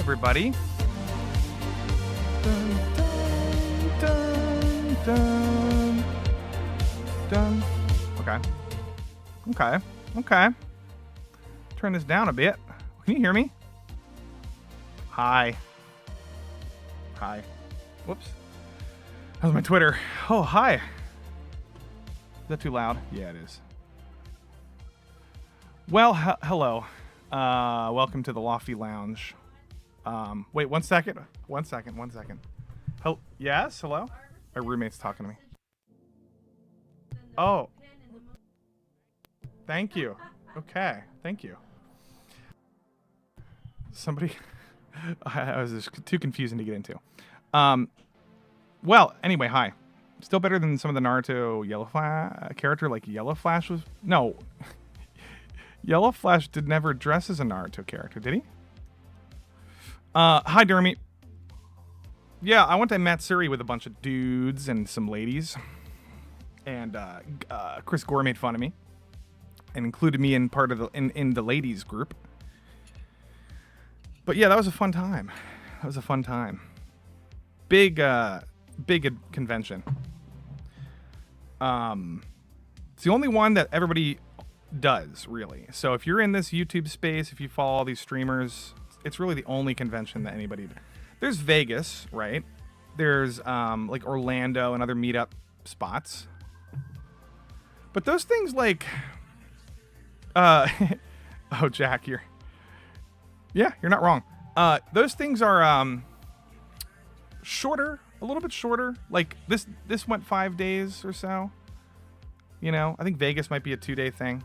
everybody. Dun, dun, dun, dun. Okay. Turn this down a bit. Can you hear me? Hi. Whoops. That was my Twitter. Oh, hi. Is that too loud? Yeah, it is. Well, hello. Welcome to the Lofti Lounge. Wait, one second. Yes, hello? My roommate's talking to me. Oh. Thank you. Okay, thank you. Somebody... I was just too confusing to get into. Well, anyway, hi. Still better than some of the Naruto Yellow Flash character, like Yellow Flash was... No. Yellow Flash did never dress as a Naruto character, did he? Hi, Dermy. Yeah, I went to Matsuri with a bunch of dudes and some ladies. And Chris Gore made fun of me. And included me in part of the in the ladies group. But yeah, that was a fun time. Big convention. It's the only one that everybody does, really. So if you're in this YouTube space, if you follow all these streamers, it's really the only convention that anybody does. There's Vegas, right? There's like Orlando and other meetup spots. But those things like oh, Jack, you're not wrong. Those things are shorter, a little bit shorter. Like this went 5 days or so. You know, I think Vegas might be a 2-day thing.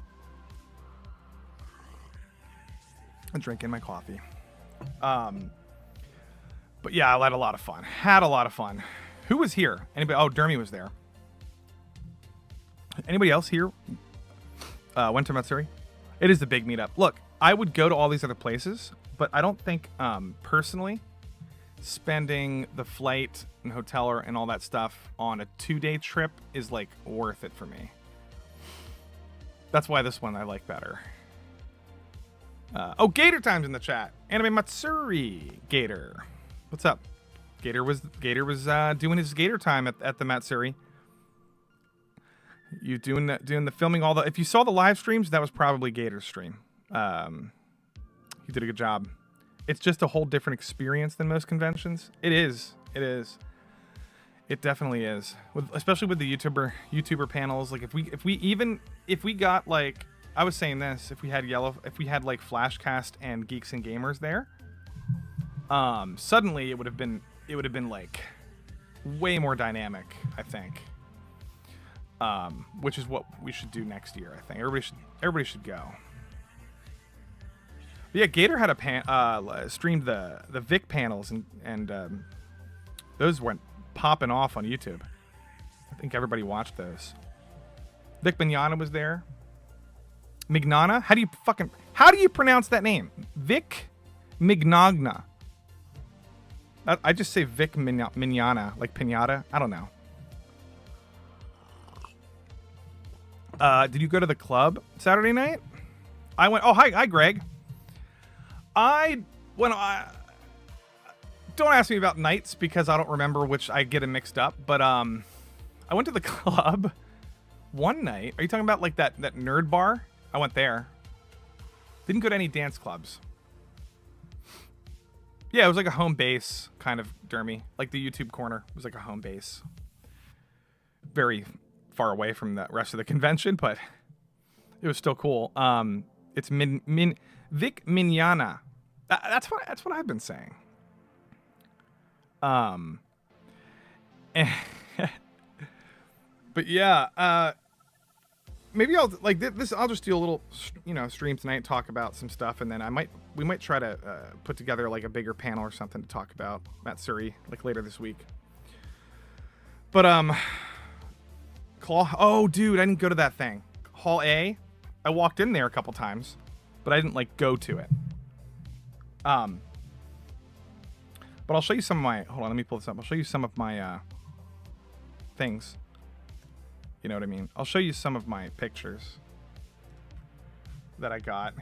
I'm drinking my coffee. But yeah, I had a lot of fun. Who was here? Anybody? Oh, Dermy was there. Anybody else here went to Matsuri? It is the big meetup. Look, I would go to all these other places, but I don't think, personally, spending the flight and hotel and all that stuff on a 2-day trip is, like, worth it for me. That's why this one I like better. Oh, Gator Time's in the chat. Anime Matsuri. Gator. What's up? Gator was doing his Gator Time at the Matsuri. You doing the filming, all the... If you saw the live streams, that was probably Gator's stream. He did a good job. It's just a whole different experience than most conventions. It is. It definitely is. Especially with the YouTuber panels. Like if we got like, I was saying this, if we had like Flashcast and Geeks and Gamers there, suddenly it would have been like way more dynamic, I think. Which is what we should do next year, I think. Everybody should go. But yeah, Gator had streamed the Vic panels and those went popping off on YouTube. I think everybody watched those. Vic Mignogna was there. Mignogna? How do you pronounce that name? Vic Mignogna. I just say Vic Mignogna, like pinata. I don't know. Did you go to the club Saturday night? I went. Oh, hi, Greg. Don't ask me about nights because I don't remember which. I get it mixed up. But I went to the club one night. Are you talking about like that nerd bar? I went there. Didn't go to any dance clubs. Yeah, it was like a home base kind of Dermy. Like the YouTube corner was like a home base. Very far away from the rest of the convention, but it was still cool. It's Vic Mignogna. That's what I've been saying. But yeah, maybe I'll like this. I'll just do a little, stream tonight, talk about some stuff, and then we might try to put together like a bigger panel or something to talk about Matsuri like later this week. But oh, dude, I didn't go to that thing. Hall A. I walked in there a couple times, but I didn't like go to it. But I'll show you some of my. Hold on, let me pull this up. I'll show you some of my things. You know what I mean? I'll show you some of my pictures that I got.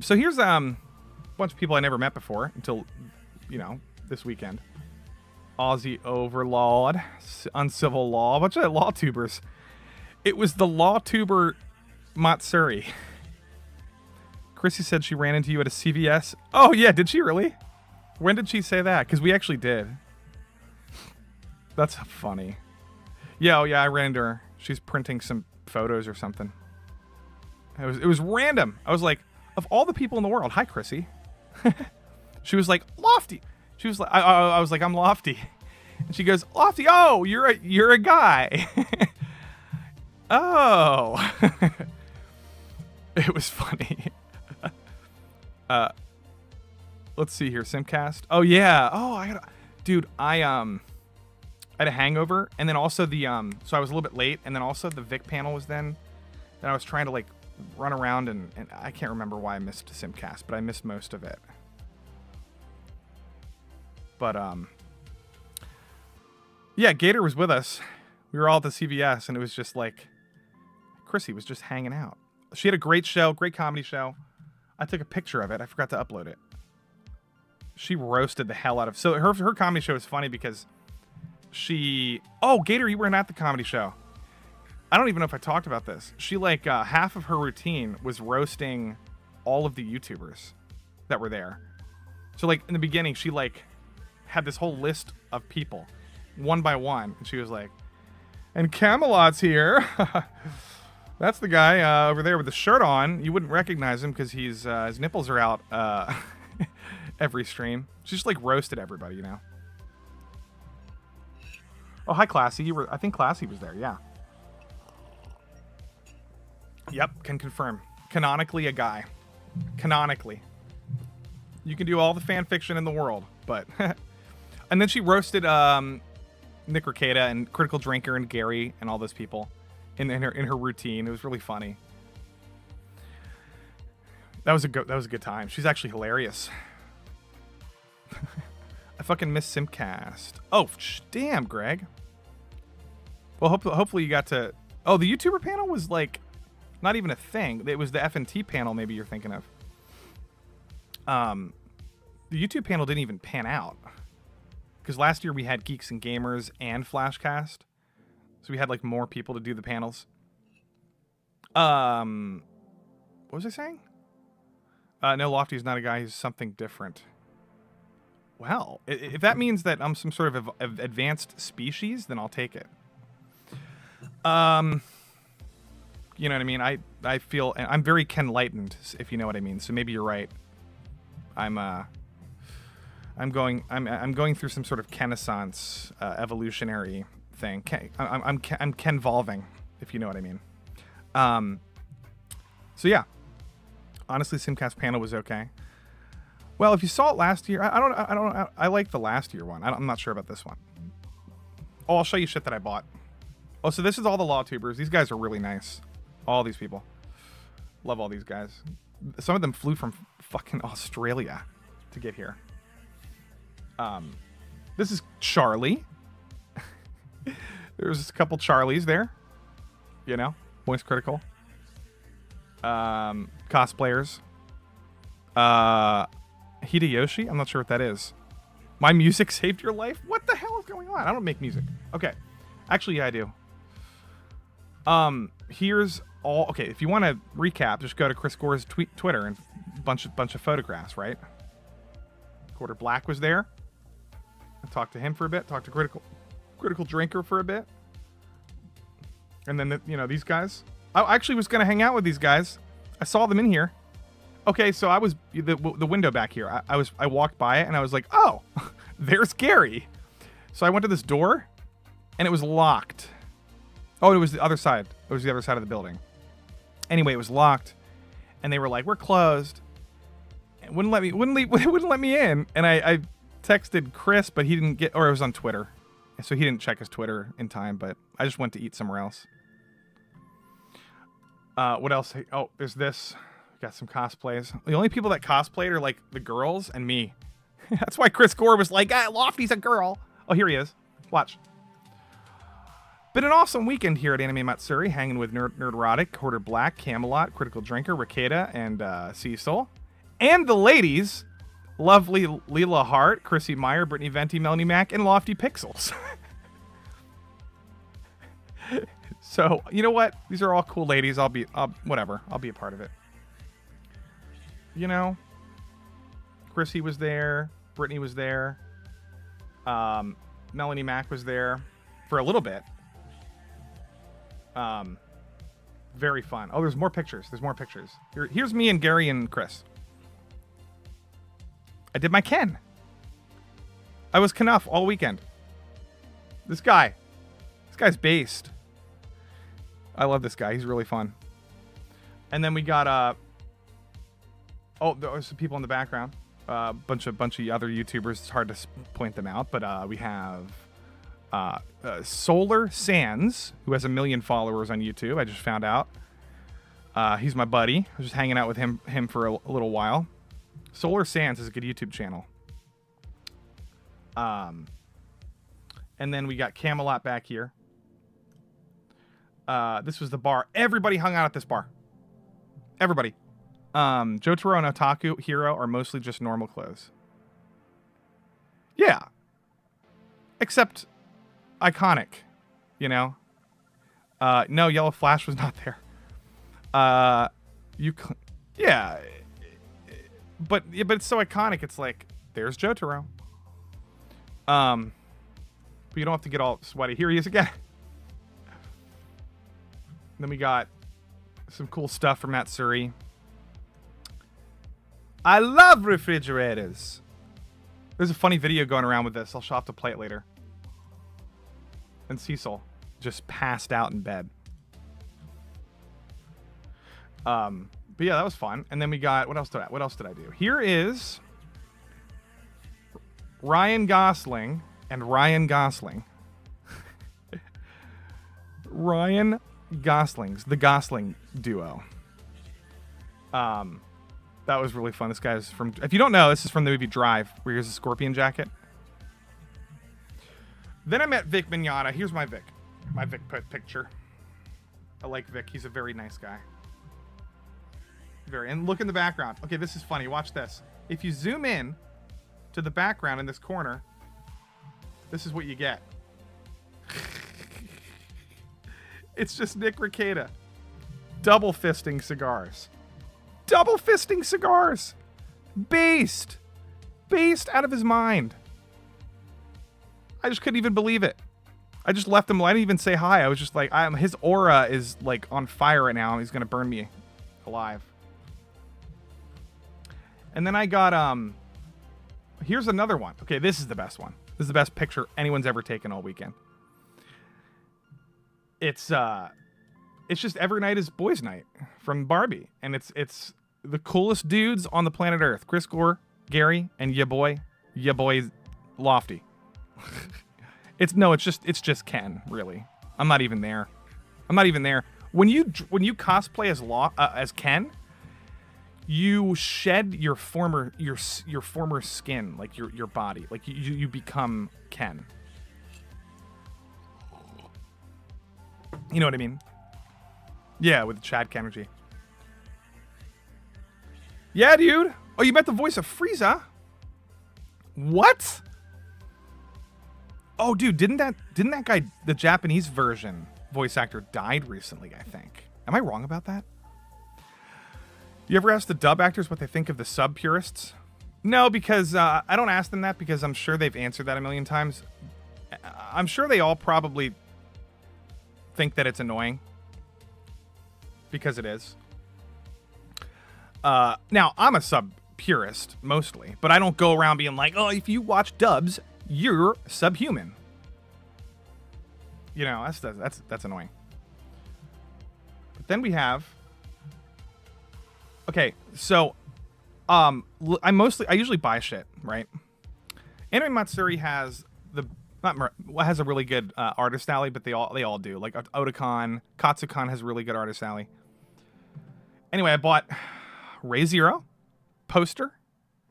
So here's bunch of people I never met before until, you know, this weekend. Aussie Overlord, Uncivil Law, a bunch of law tubers. It was the law tuber Matsuri. Chrissy said she ran into you at a CVS. Oh, yeah, did she really? When did she say that? Because we actually did. That's funny. Yeah, oh, yeah, I ran into her. She's printing some photos or something. It was random. I was like, of all the people in the world, hi, Chrissy. She was like, Lofty. She was like, I was like, I'm Lofty. And she goes, Lofty, oh, you're a guy. Oh. It was funny. Let's see here. Simcast. Oh yeah. Oh, I had a hangover, and then also the so I was a little bit late, and then also the Vic panel was then, and I was trying to like run around, and I can't remember why I missed Simcast, but I missed most of it. But yeah, Gator was with us. We were all at the CVS, and it was just like Chrissy was just hanging out. She had a great show, great comedy show. I took a picture of it. I forgot to upload it. She roasted the hell out of. So her comedy show is funny because she. Oh, Gator, you weren't at the comedy show. I don't even know if I talked about this. She like half of her routine was roasting all of the YouTubers that were there. So like in the beginning, she like had this whole list of people, one by one, and she was like, "And Camelot's here." That's the guy over there with the shirt on. You wouldn't recognize him because he's his nipples are out every stream. She just like roasted everybody, you know. Oh, hi, Classy. I think Classy was there. Yeah. Yep, can confirm. Canonically a guy. Canonically. You can do all the fan fiction in the world, but and then she roasted Nick Ricada and Critical Drinker and Gary and all those people. In her routine. It was really funny. That was a good time. She's actually hilarious. I fucking miss Simcast. Oh, damn, Greg. Well, hopefully you got to. Oh, the YouTuber panel was like not even a thing. It was the F&T panel. Maybe you're thinking of. The YouTube panel didn't even pan out because last year we had Geeks and Gamers and Flashcast. So we had like more people to do the panels. What was I saying? No, Lofty's not a guy. He's something different. Well, if that means that I'm some sort of advanced species, then I'll take it. You know what I mean? I feel I'm very Ken-lightened, if you know what I mean. So maybe you're right. I'm going through some sort of Kenaissance evolutionary thing. I'm Ken-volving, if you know what I mean. So yeah, honestly, Simcast panel was okay. Well, if you saw it last year, I like the last year one. I'm not sure about this one. Oh, I'll show you shit that I bought. Oh, so this is all the law tubers. These guys are really nice. All these people. Love all these guys. Some of them flew from fucking Australia to get here. This is Charlie. There's a couple Charlies there. You know, Voice Critical. Cosplayers. Hideyoshi? I'm not sure what that is. My music saved your life? What the hell is going on? I don't make music. Okay. Actually, yeah, I do. Here's all... Okay, if you want to recap, just go to Chris Gore's Twitter and bunch of photographs, right? Quarter Black was there. I talked to him for a bit. Talked to Critical Drinker for a bit. And then, these guys. I actually was going to hang out with these guys. I saw them in here. Okay, so I was... The window back here. I walked by it, and I was like, oh, there's Gary. So I went to this door, and it was locked. Oh, it was the other side. It was the other side of the building. Anyway, it was locked, and they were like, we're closed. And wouldn't let me in. And I texted Chris, but he didn't get... Or it was on Twitter. So he didn't check his Twitter in time, but I just went to eat somewhere else. What else? Oh, there's this. Got some cosplays. The only people that cosplayed are like the girls and me. That's why Chris Gore was like, Lofty's a girl. Oh, here he is. Watch. Been an awesome weekend here at Anime Matsuri, hanging with Nerdrotic, Quarter Black, Camelot, Critical Drinker, Ricada, and Cecil. And the ladies, lovely Leela Hart, Chrissy Meyer, Brittany Venti, Melanie Mack, and Lofty Pixels. So, you know what? These are all cool ladies. Whatever. I'll be a part of it. You know? Chrissy was there. Brittany was there. Melanie Mack was there for a little bit. Very fun. Oh, there's more pictures. Here's me and Gary and Chris. I did my Ken. I was Knuff all weekend. This guy's based. I love this guy. He's really fun. And then we got there was some people in the background. Bunch of other YouTubers. It's hard to point them out, but we have Solar Sands, who has 1 million followers on YouTube. I just found out. He's my buddy. I was just hanging out with him for a little while. Solar Sands is a good YouTube channel. And then we got Camelot back here. This was the bar. Everybody hung out at this bar. Everybody. Jotaro and Otaku Hero are mostly just normal clothes. Yeah. Except iconic, you know? No, Yellow Flash was not there. Yeah. But it's so iconic. It's like, there's Jotaro. But you don't have to get all sweaty. Here he is again. Then we got some cool stuff from Matsuri. I love refrigerators. There's a funny video going around with this. I'll have to play it later. And Cecil just passed out in bed. But yeah, that was fun. And then we got, what else did I do? Here is Ryan Gosling and Ryan Gosling. Ryan Gosling's the Gosling duo. That was really fun. This guy's from, if you don't know, this is from the movie Drive, where he has a scorpion jacket. Then I met Vic Mignogna. Here's my Vic picture. I like Vic. He's a very nice guy. And look in the background. Okay, this is funny. Watch this. If you zoom in to the background in this corner, this is what you get. It's just Nick Rekieta double fisting cigars. Double fisting cigars. Based out of his mind. I just couldn't even believe it. I just left him. I didn't even say hi. I was just like, his aura is like on fire right now. He's gonna burn me alive. And then I got here's another one. Okay, this is the best one. This is the best picture anyone's ever taken all weekend. It's just Every Night is Boys Night from Barbie, and it's the coolest dudes on the planet Earth. Chris Gore, Gary, and ya boy Lofty. It's just Ken, really. I'm not even there. When you cosplay as Ken, you shed your former skin, like your body, like you become Ken. You know what I mean? Yeah, with Chad Kennergy. Yeah, dude. Oh, you met the voice of Frieza? What? Oh, dude, didn't that guy, the Japanese version voice actor, died recently, I think. Am I wrong about that? You ever ask the dub actors what they think of the sub purists? No, because I don't ask them that because I'm sure they've answered that a million times. I'm sure they all probably think that it's annoying. Because it is. Now, I'm a sub purist, mostly. But I don't go around being like, oh, if you watch dubs, you're subhuman. You know, that's annoying. But then we have... Okay, so... I usually buy shit, right? Anime Matsuri has has a really good artist alley, but they all do. Like Otakon, Katsukan has a really good artist alley. Anyway, I bought Ray Zero poster,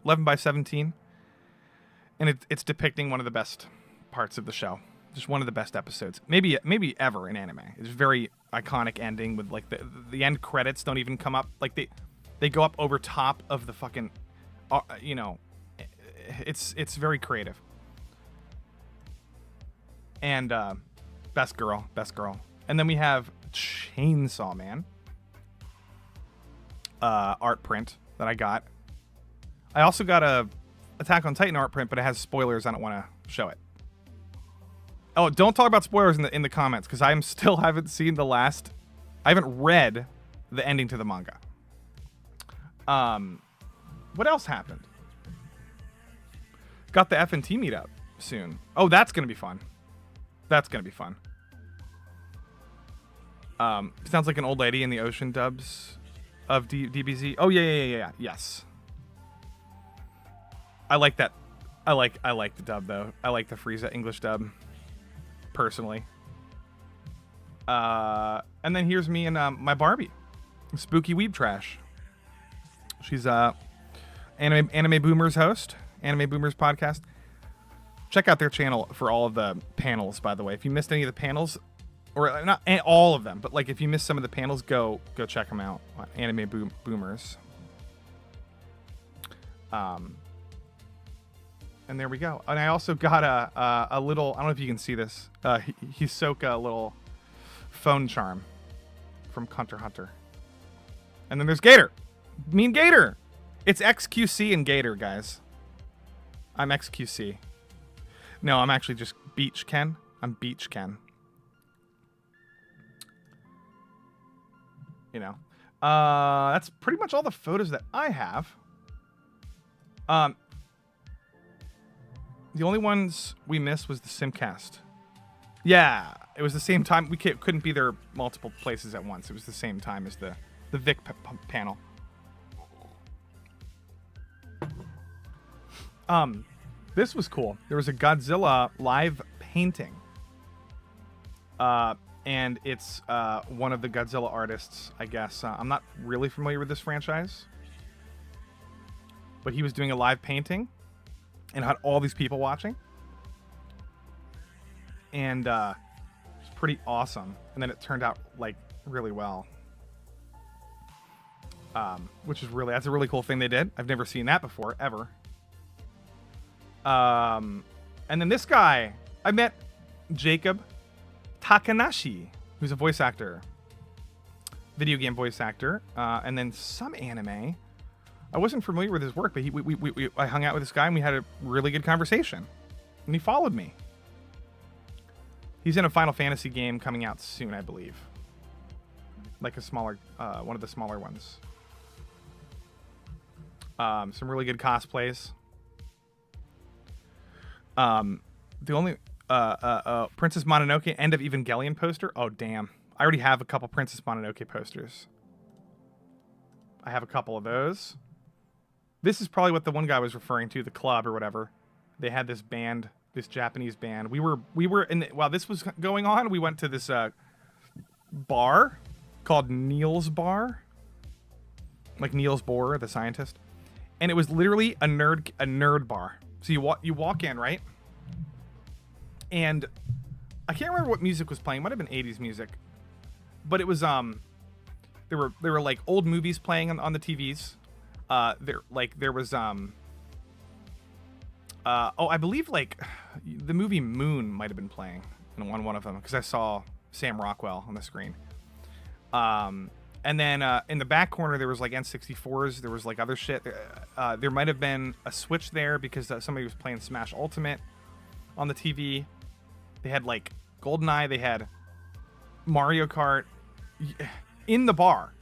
11x17, and it's depicting one of the best parts of the show, just one of the best episodes, maybe ever in anime. It's a very iconic ending with like the end credits don't even come up, like they They go up over top of the fucking, you know, it's very creative. And best girl. And then we have Chainsaw Man art print that I got. I also got a Attack on Titan art print, but it has spoilers. I don't want to show it. Oh, don't talk about spoilers in the comments, because I still haven't seen I haven't read the ending to the manga. What else happened? Got the F&T meetup soon. Oh, that's gonna be fun. Sounds like an old lady in the ocean dubs of DBZ. Oh yeah. Yes. I like that. I like the dub though. I like the Frieza English dub, personally. And then here's me and my Barbie, Spooky Weeb Trash. She's Anime Boomers host, Anime Boomers podcast. Check out their channel for all of the panels, by the way. If you missed any of the panels, or not all of them, but like if you missed some of the panels, go check them out on Anime Boomers. And there we go. And I also got a little, I don't know if you can see this, Hisoka little phone charm from Hunter x Hunter. And then there's Gator. Mean Gator. It's XQC and Gator, guys. I'm XQC. No, I'm actually just Beach Ken. I'm Beach Ken. You know. That's pretty much all the photos that I have. The only ones we missed was the Simcast. Yeah, it was the same time. We couldn't be there multiple places at once. It was the same time as the Vic panel. This was cool. There was a Godzilla live painting. And it's one of the Godzilla artists, I guess. I'm not really familiar with this franchise. But he was doing a live painting and had all these people watching. And it's pretty awesome. And then it turned out like really well. Which is that's a really cool thing they did. I've never seen that before, ever. And then this guy, I met Jacob Takanashi, who's a voice actor, video game voice actor, and then some anime. I wasn't familiar with his work, but I hung out with this guy and we had a really good conversation, and he followed me. He's in a Final Fantasy game coming out soon, I believe, like a smaller, one of the smaller ones. Some really good cosplays. The only Princess Mononoke End of Evangelion poster. Oh damn! I already have a couple Princess Mononoke posters. I have a couple of those. This is probably what the one guy was referring to, the club or whatever. They had this band, this Japanese band. We were in while this was going on. We went to this bar called Niels Bar, like Niels Bohr, the scientist, and it was literally a nerd bar. So you walk in, right? And I can't remember what music was playing. It might have been 80s music. But it was there were like old movies playing on the TVs. There was I believe like the movie Moon might have been playing in one of them, because I saw Sam Rockwell on the screen. And then in the back corner, there was like N64s. There was like other shit. There might have been a Switch there because somebody was playing Smash Ultimate on the TV. They had like GoldenEye. They had Mario Kart in the bar.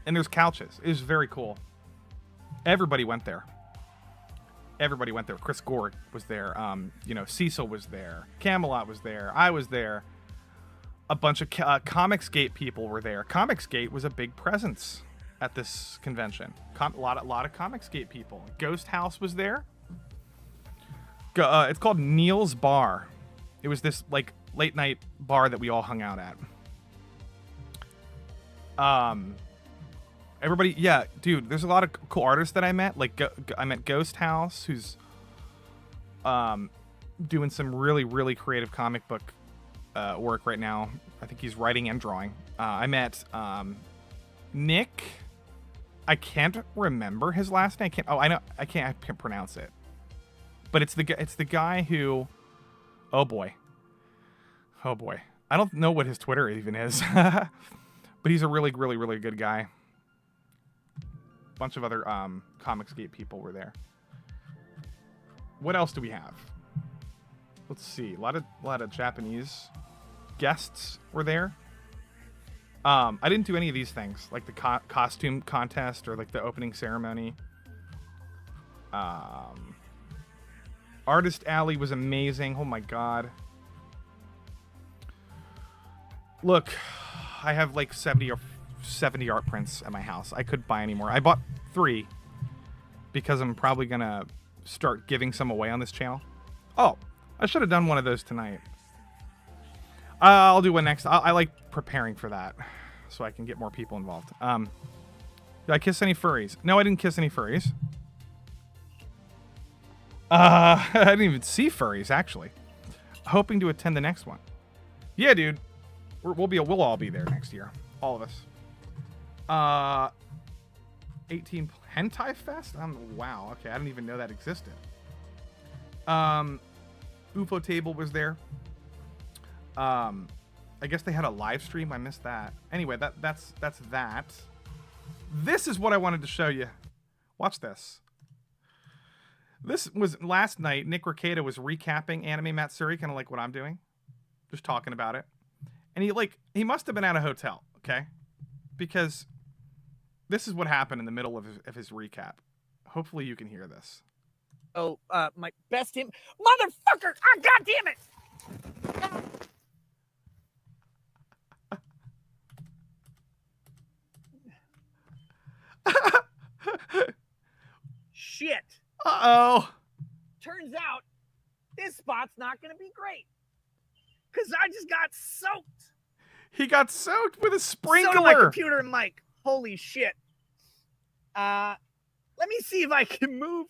And there's couches. It was very cool. Everybody went there. Chris Gore was there. Cecil was there. Camelot was there. I was there. A bunch of Comicsgate people were there. Comicsgate was a big presence at this convention. A lot of Comicsgate people. Ghost House was there. It's called Neil's Bar. It was this like late night bar that we all hung out at. Everybody, yeah, dude. There's a lot of cool artists that I met. Like I met Ghost House, who's doing some really, really creative comic book work right now. I think he's writing and drawing. I met Nick I can't remember his last name. I know. I can't pronounce it. But it's the guy who. Oh boy. Oh boy. I don't know what his Twitter even is. But he's a really, really, really good guy. Bunch of other Comicsgate people were there. What else do we have? Let's see. A lot of Japanese guests were there. I didn't do any of these things, like the costume contest or like the opening ceremony. Artist Alley was amazing. Oh my god. Look, I have like 70 art prints at my house. I couldn't buy any more. I bought 3 because I'm probably gonna start giving some away on this channel. Oh, I should have done one of those tonight. I'll do one next. I like preparing for that so I can get more people involved. Did I kiss any furries? No, I didn't kiss any furries. I didn't even see furries, actually. Hoping to attend the next one. Yeah, dude. We'll all be there next year. All of us. 18 Hentai Fest? Wow. Okay, I didn't even know that existed. UFO Table was there. I guess they had a live stream. I missed that. Anyway, that's that. This is what I wanted to show you. Watch this. This was last night. Nick Rekieta was recapping Anime Matsuri, kind of like what I'm doing. Just talking about it. And he must have been at a hotel, okay? Because this is what happened in the middle of his recap. Hopefully you can hear this. Oh, my best him. Motherfucker! Oh, God damn it! Shit. Uh-oh. Turns out this spot's not going to be great. Because I just got soaked. He got soaked with a sprinkler. So did my computer and mic. Holy shit. Let me see if I can move.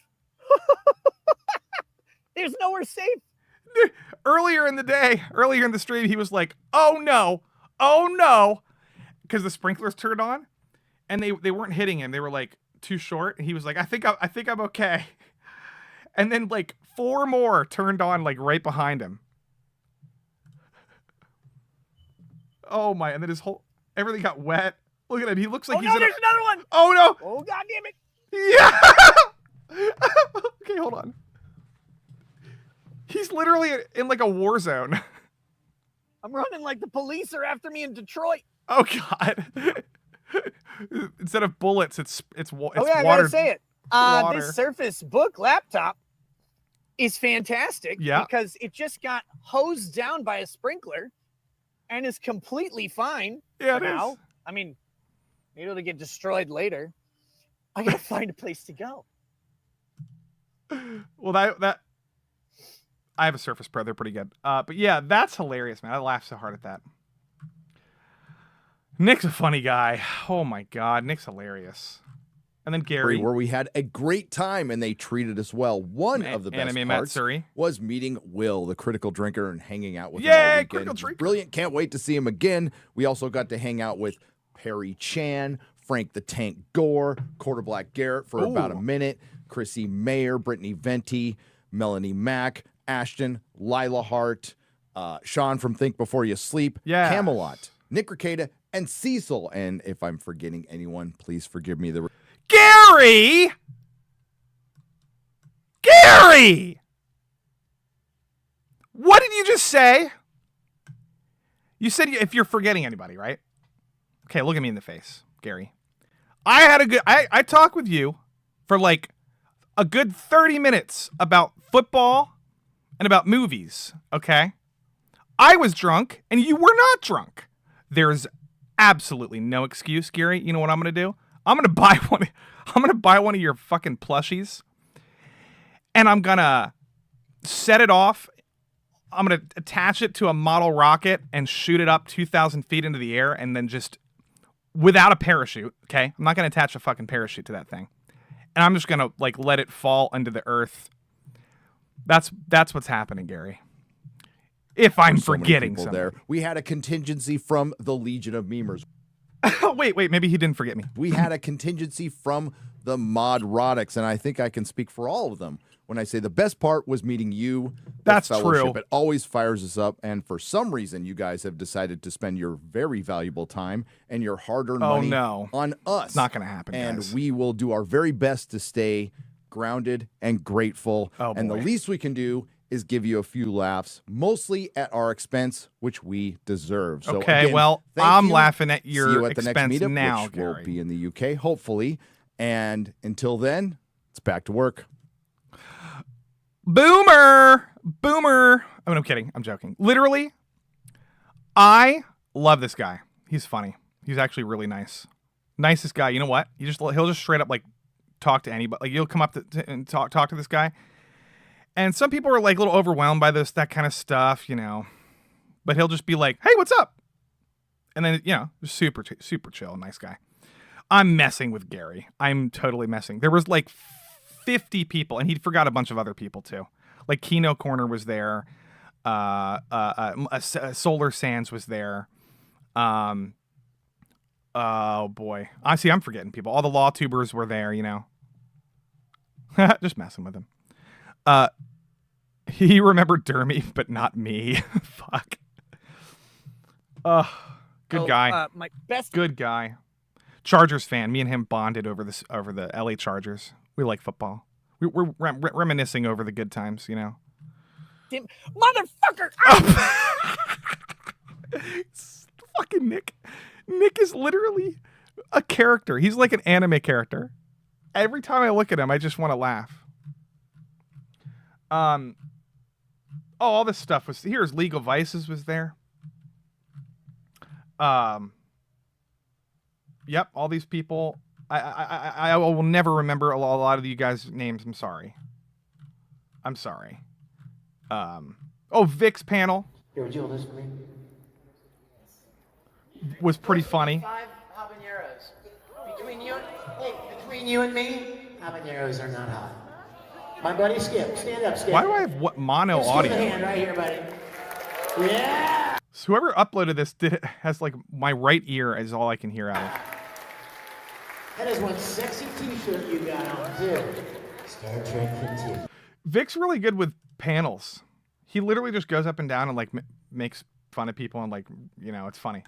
There's nowhere safe. Earlier in the stream, he was like, oh no. Because the sprinklers turned on and they weren't hitting him. They were like too short. And he was like, I think I'm okay. And then like 4 more turned on like right behind him. Oh my, and then everything got wet. Look at him. He looks like he's there's another one. Oh no. Oh, God damn it. Yeah. Okay, hold on. He's literally in like a war zone. I'm running like the police are after me in Detroit. Oh God. Instead of bullets, it's water. I gotta say it. Water. This Surface Book laptop is fantastic. Yeah. Because it just got hosed down by a sprinkler and is completely fine. Yeah, for it now. is. I mean, maybe it'll get destroyed later. I gotta find a place to go. Well, that I have a Surface Pro. They're pretty good. But yeah, that's hilarious, man. I laughed so hard at that. Nick's a funny guy. Oh my God, Nick's hilarious. And then Gary, where we had a great time and they treated us well. One of the best Anime parts Matsuri was meeting Will, the critical drinker, and hanging out with him Yay, all weekend. critical drinker. Brilliant. Can't wait to see him again. We also got to hang out with Perry Chan, Frank the Tank Gore, Quarter Black Garrett for about a minute, Chrissy Mayer, Brittany Venti, Melanie Mack, Ashton, Lila Hart, Sean from Think Before You Sleep, Camelot, Nick Rekieta, and Cecil. And if I'm forgetting anyone, please forgive me. Gary! What did you just say? You said if you're forgetting anybody, right? Okay, look at me in the face, Gary. I talked with you for like a good 30 minutes about football and about movies, okay? I was drunk and you were not drunk. There's absolutely no excuse, Gary. You know what I'm going to do? I'm going to buy one of your fucking plushies and I'm going to set it off. I'm going to attach it to a model rocket and shoot it up 2,000 feet into the air and then just without a parachute. Okay. I'm not going to attach a fucking parachute to that thing. And I'm just going to like let it fall into the earth. That's what's happening, Gary. If I'm forgetting something. There. We had a contingency from the Legion of Memers. Wait, maybe he didn't forget me. We had a contingency from the Modrotics, and I think I can speak for all of them when I say the best part was meeting you. That's fellowship. true. It always fires us up, and for some reason, you guys have decided to spend your very valuable time and your hard-earned money on us. It's not going to happen, and guys. we will do our very best to stay grounded and grateful. And the least we can do is give you a few laughs, mostly at our expense, which we deserve. So okay, again, well, thank I'm you. laughing at See your you at the expense next meetup, now, which Gary. will be in the UK, hopefully. And until then, it's back to work. Boomer. I mean, I'm kidding. I'm joking. Literally, I love this guy. He's funny. He's actually really nice. Nicest guy. You know what? He'll just straight up like talk to anybody. Like you'll come up and talk to this guy. And some people are like a little overwhelmed by that kind of stuff, you know. But he'll just be like, "Hey, what's up?" And then, you know, just super chill, nice guy. I'm messing with Gary. I'm totally messing. There was like 50 people, and he forgot a bunch of other people too. Like Kino Corner was there. Solar Sands was there. Oh boy. Honestly, I'm forgetting people. All the law tubers were there, you know. Just messing with him. He remembered Dermy, but not me. Fuck. Good guy. My best. Good guy. Chargers fan. Me and him bonded over the LA Chargers. We like football. We're reminiscing over the good times, you know. Motherfucker! Fucking Nick. Nick is literally a character. He's like an anime character. Every time I look at him, I just want to laugh. All this stuff was here's Legal Vices was there. Yep, all these people. I will never remember a lot of you guys' names. I'm sorry. Vic's panel. Here, would you hold this for me? Was pretty funny. 5 habaneros. Between you and me, habaneros are not hot. My buddy Skip, stand up, Skip. Why do I have mono Let's audio? give a hand right here, buddy. Yeah. So whoever uploaded this has like my right ear is all I can hear out of. That is one sexy T-shirt you got on too. Star Trek fatigue. Vic's really good with panels. He literally just goes up and down and like makes fun of people and like, you know, it's funny.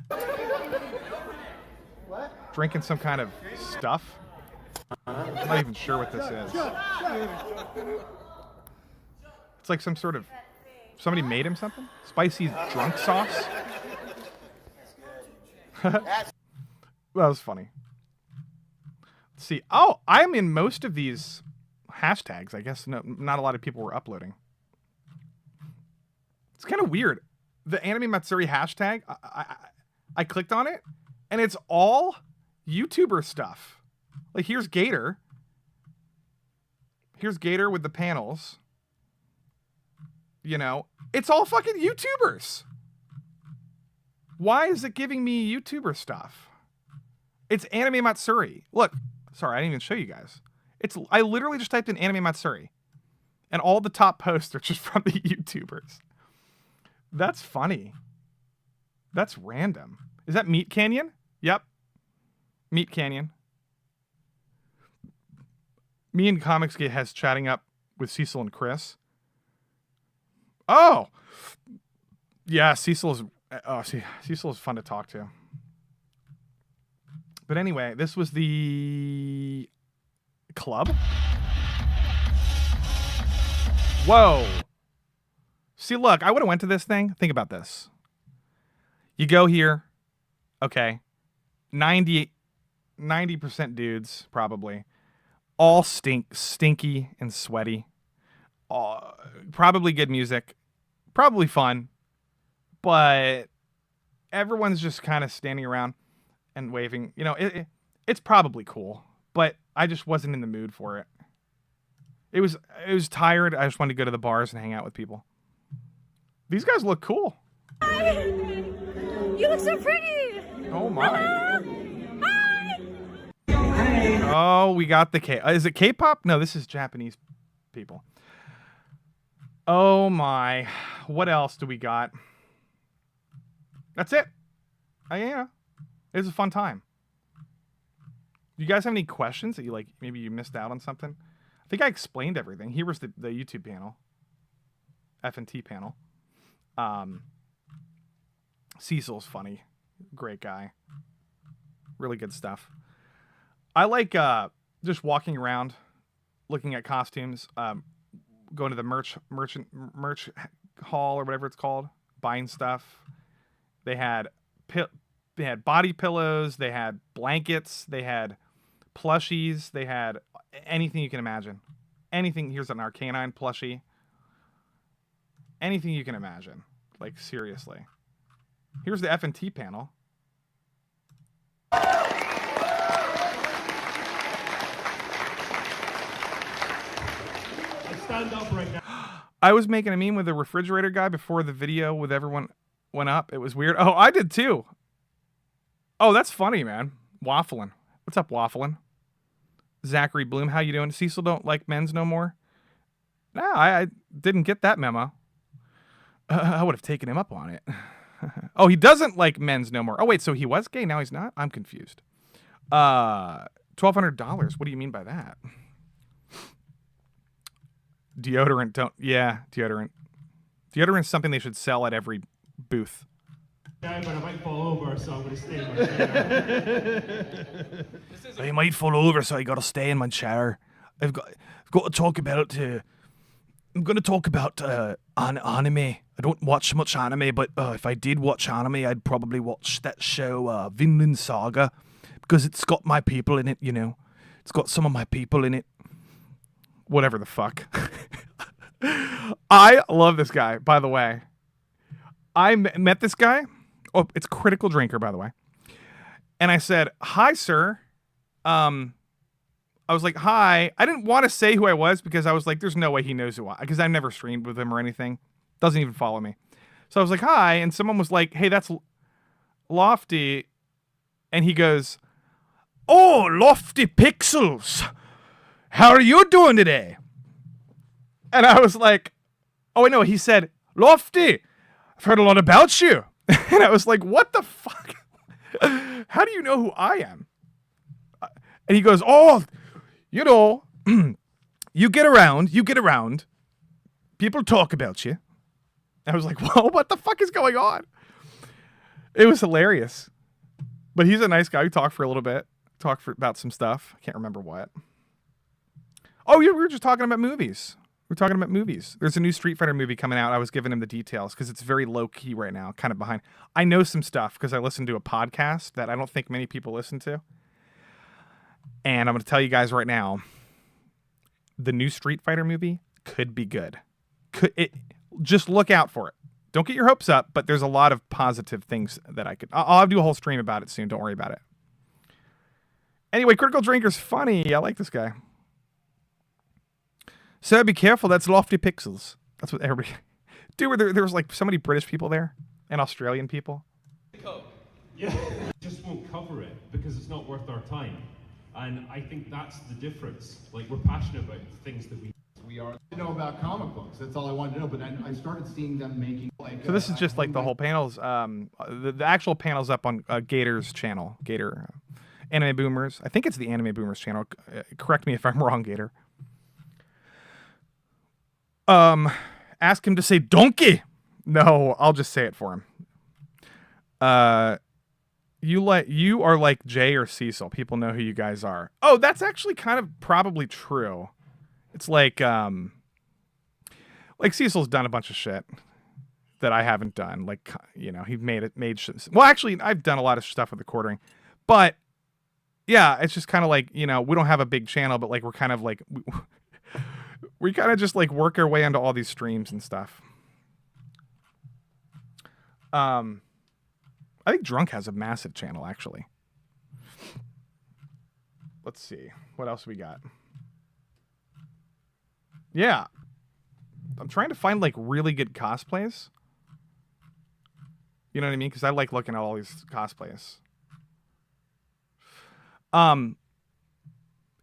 What? Drinking some kind of stuff. I'm not even sure what this is. It's like some sort of somebody made him something? Spicy drunk sauce? That was funny. Let's see. Oh, I'm in most of these hashtags. I guess not a lot of people were uploading. It's kind of weird. The Anime Matsuri hashtag, I clicked on it, and it's all YouTuber stuff. Like, here's Gator. Here's Gator with the panels. You know, it's all fucking YouTubers. Why is it giving me YouTuber stuff? It's Anime Matsuri. Look, sorry, I didn't even show you guys. I literally just typed in Anime Matsuri, and all the top posts are just from the YouTubers. That's funny. That's random. Is that Meat Canyon? Yep. Meat Canyon. Me and Comicsgate has chatting up with Cecil and Chris. Oh! Yeah, Cecil is fun to talk to. But anyway, this was the club. Whoa. See, look, I would have went to this thing. Think about this. You go here. Okay. 90% dudes, probably. All stinky and sweaty. Probably good music. Probably fun. But everyone's just kind of standing around and waving. You know, it's probably cool. But I just wasn't in the mood for it. It was tired. I just wanted to go to the bars and hang out with people. These guys look cool. Hi. You look so pretty. Oh my. Hi. Oh, we got the K. Is it K-pop? No, this is Japanese people. Oh my. What else do we got? That's it. Yeah. It was a fun time. You guys have any questions that you like? Maybe you missed out on something. I think I explained everything. Here was the YouTube panel, F&T panel. Cecil's funny, great guy, really good stuff. I like just walking around, looking at costumes, going to the merch hall or whatever it's called, buying stuff. They had body pillows, they had blankets, they had plushies, they had anything you can imagine. Anything. Here's an Arcanine plushie. Anything you can imagine. Like, seriously. Here's the F&T panel. Stand up right now. I was making a meme with the refrigerator guy before the video with everyone went up. It was weird. Oh, I did too. Oh, that's funny, man. Waffling. What's up, Waffling? Zachary Bloom, how you doing? Cecil don't like men's no more? No, I didn't get that memo. I would have taken him up on it. Oh, he doesn't like men's no more. Oh, wait, so he was gay, now he's not? I'm confused. $1,200. What do you mean by that? Deodorant, deodorant. Deodorant's something they should sell at every booth. Yeah, but I might fall over, so I'm going to stay in my chair. I might fall over, so I gotta stay in my chair. I've got to talk about I'm gonna talk about anime. I don't watch much anime, but if I did watch anime, I'd probably watch that show Vinland Saga, because it's got my people in it. You know, it's got some of my people in it. Whatever the fuck. I love this guy, by the way. I met this guy. Oh, it's Critical Drinker, by the way. And I said, "Hi, sir." I was like, "Hi." I didn't want to say who I was because I was like, "There's no way he knows who I." Because I've never streamed with him or anything. Doesn't even follow me. So I was like, "Hi," and someone was like, "Hey, that's Lofty," and he goes, "Oh, Lofty Pixels. How are you doing today?" And I was like, "Oh, wait, no." He said, "Lofty, I've heard a lot about you." And I was like, "What the fuck? How do you know who I am?" And he goes, "Oh, you know, you get around. People talk about you." I was like, "Whoa, what the fuck is going on?" It was hilarious. But he's a nice guy. We talked for a little bit. About some stuff. I can't remember what. Oh, yeah, we were just talking about movies. There's a new Street Fighter movie coming out. I was giving him the details because it's very low key right now, kind of behind. I know some stuff because I listened to a podcast that I don't think many people listen to. And I'm going to tell you guys right now, the new Street Fighter movie could be good. Just look out for it. Don't get your hopes up, but there's a lot of positive things that I'll do a whole stream about it soon. Don't worry about it. Anyway, Critical Drinker's funny. I like this guy. So be careful. That's Lofty Pixels. That's what everybody... Dude, there was like so many British people there and Australian people. Yeah, just won't cover it because it's not worth our time. And I think that's the difference. Like, we're passionate about the things that we are. I know about comic books. That's all I wanted to know. But then I started seeing them making like. So this is just like the whole panels. The actual panel's up on Gator's channel. Gator, Anime Boomers. I think it's the Anime Boomers channel. Correct me if I'm wrong, Gator. Ask him to say donkey. No, I'll just say it for him. You are like Jay or Cecil. People know who you guys are. Oh, that's actually kind of probably true. It's like Cecil's done a bunch of shit that I haven't done. Like, you know, he made shit. Well, actually, I've done a lot of stuff with the quartering, but yeah, it's just kind of like, you know, we don't have a big channel, but like we're kind of like we kind of just like work our way into all these streams and stuff. I think Drunk has a massive channel, actually. Let's see. What else we got? Yeah. I'm trying to find, like, really good cosplays. You know what I mean? Because I like looking at all these cosplays.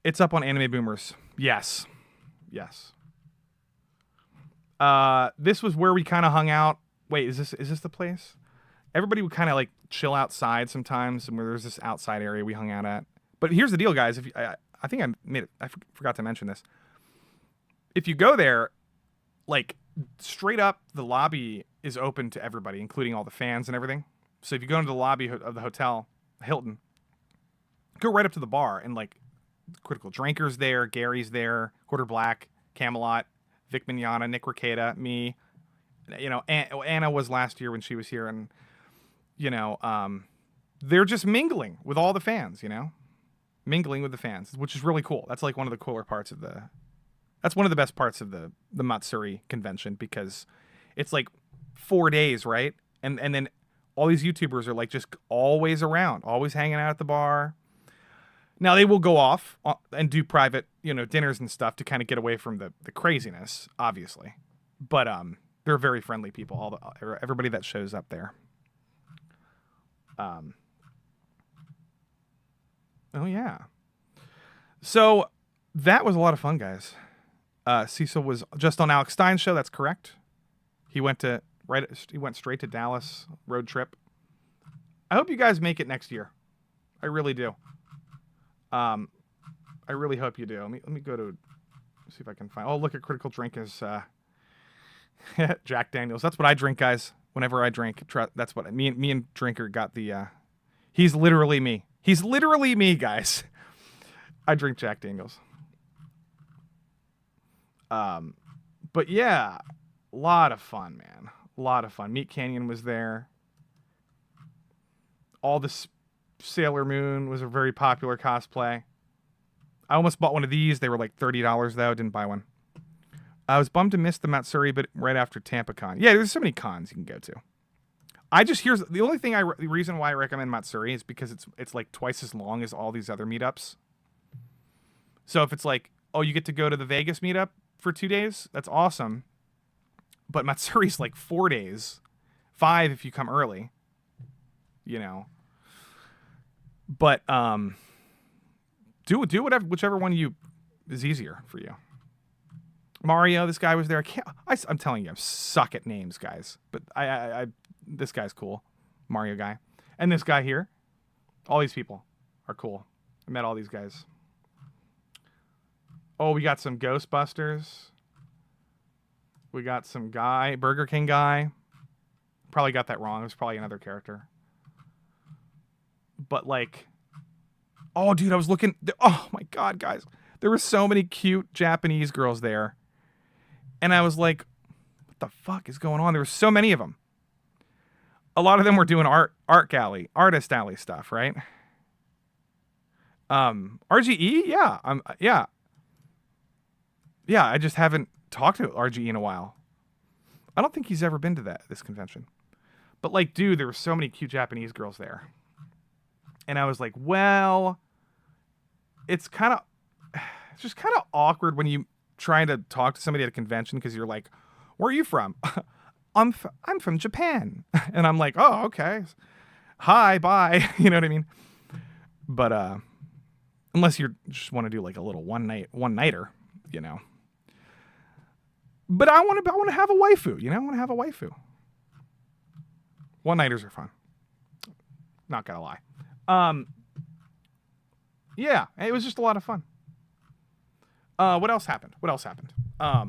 It's up on Anime Boomers. Yes. Yes. This was where we kind of hung out. Wait, is this the place? Everybody would kind of like chill outside sometimes, and where there's this outside area we hung out at. But here's the deal, guys. If you, I think I made it. I forgot to mention this. If you go there, like straight up, the lobby is open to everybody, including all the fans and everything. So if you go into the lobby of the hotel, Hilton, go right up to the bar and like Critical Drinker's there, Gary's there, Quarter Black, Camelot, Vic Mignogna, Nick Rekieta, me. You know, Anna was last year when she was here, and you know, they're just mingling with all the fans. You know, mingling with the fans, which is really cool. That's like one of the cooler parts of the. That's one of the best parts of the Matsuri convention, because it's like 4 days, right? And then all these YouTubers are like just always around, always hanging out at the bar. Now they will go off and do private, you know, dinners and stuff to kind of get away from the craziness, obviously. But they're very friendly people. Everybody that shows up there. Oh yeah. So that was a lot of fun, guys. Cecil was just on Alex Stein's show. That's correct. He went straight to Dallas road trip. I hope you guys make it next year. I really do. I really hope you do. Let me go to see if I can find. Oh, look at Critical Drink is Jack Daniels. That's what I drink, guys. Whenever I drink, that's what me and Drinker got the. He's literally me. He's literally me, guys. I drink Jack Daniels. But yeah, a lot of fun, man. A lot of fun. Meat Canyon was there. All this Sailor Moon was a very popular cosplay. I almost bought one of these. They were like $30 though. Didn't buy one. I was bummed to miss the Matsuri, but right after TampaCon. Yeah, there's so many cons you can go to. Here's the only thing the reason why I recommend Matsuri is because it's like twice as long as all these other meetups. So if it's like, oh, you get to go to the Vegas meetup for 2 days, that's awesome. But Matsuri's like 4 days, 5 if you come early. You know. But do whatever, whichever one is easier for you. Mario, this guy was there. I'm telling you, I suck at names, guys. But this guy's cool, Mario guy, and this guy here. All these people are cool. I met all these guys. Oh, we got some Ghostbusters. We got some guy, Burger King guy. Probably got that wrong. It was probably another character. But like, oh, dude, I was looking. Oh my God, guys, there were so many cute Japanese girls there, and I was like, what the fuck is going on? There were so many of them. A lot of them were doing artist alley stuff, right? RGE, yeah, yeah. I just haven't talked to RGE in a while. I don't think he's ever been to this convention. But like, dude, there were so many cute Japanese girls there. And I was like, well, it's just kind of awkward when you trying to talk to somebody at a convention, because you're like, where are you from? I'm from Japan. And I'm like, oh, okay. Hi, bye. You know what I mean? But unless you just want to do like a little one-nighter, you know. But I want to have a waifu, you know? I want to have a waifu. One-nighters are fun. Not gonna lie. Yeah, it was just a lot of fun. What else happened? A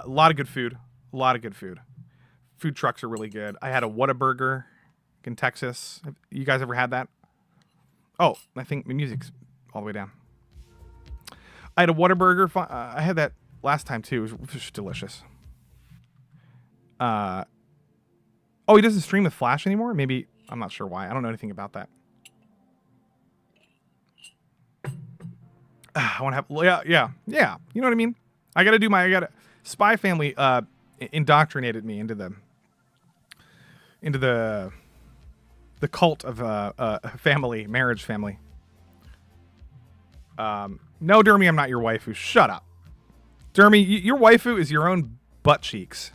lot of good food. Food trucks are really good. I had a Whataburger in Texas. Have you guys ever had that? Oh, I think the music's all the way down. I had a Whataburger. I had that last time too. It was just delicious. Oh, he doesn't stream with Flash anymore? Maybe, I'm not sure why. I don't know anything about that. I want to have, yeah. You know what I mean? Spy Family indoctrinated me into the cult of marriage family. No, Dermy, I'm not your waifu. Shut up. Dermy, your waifu is your own butt cheeks.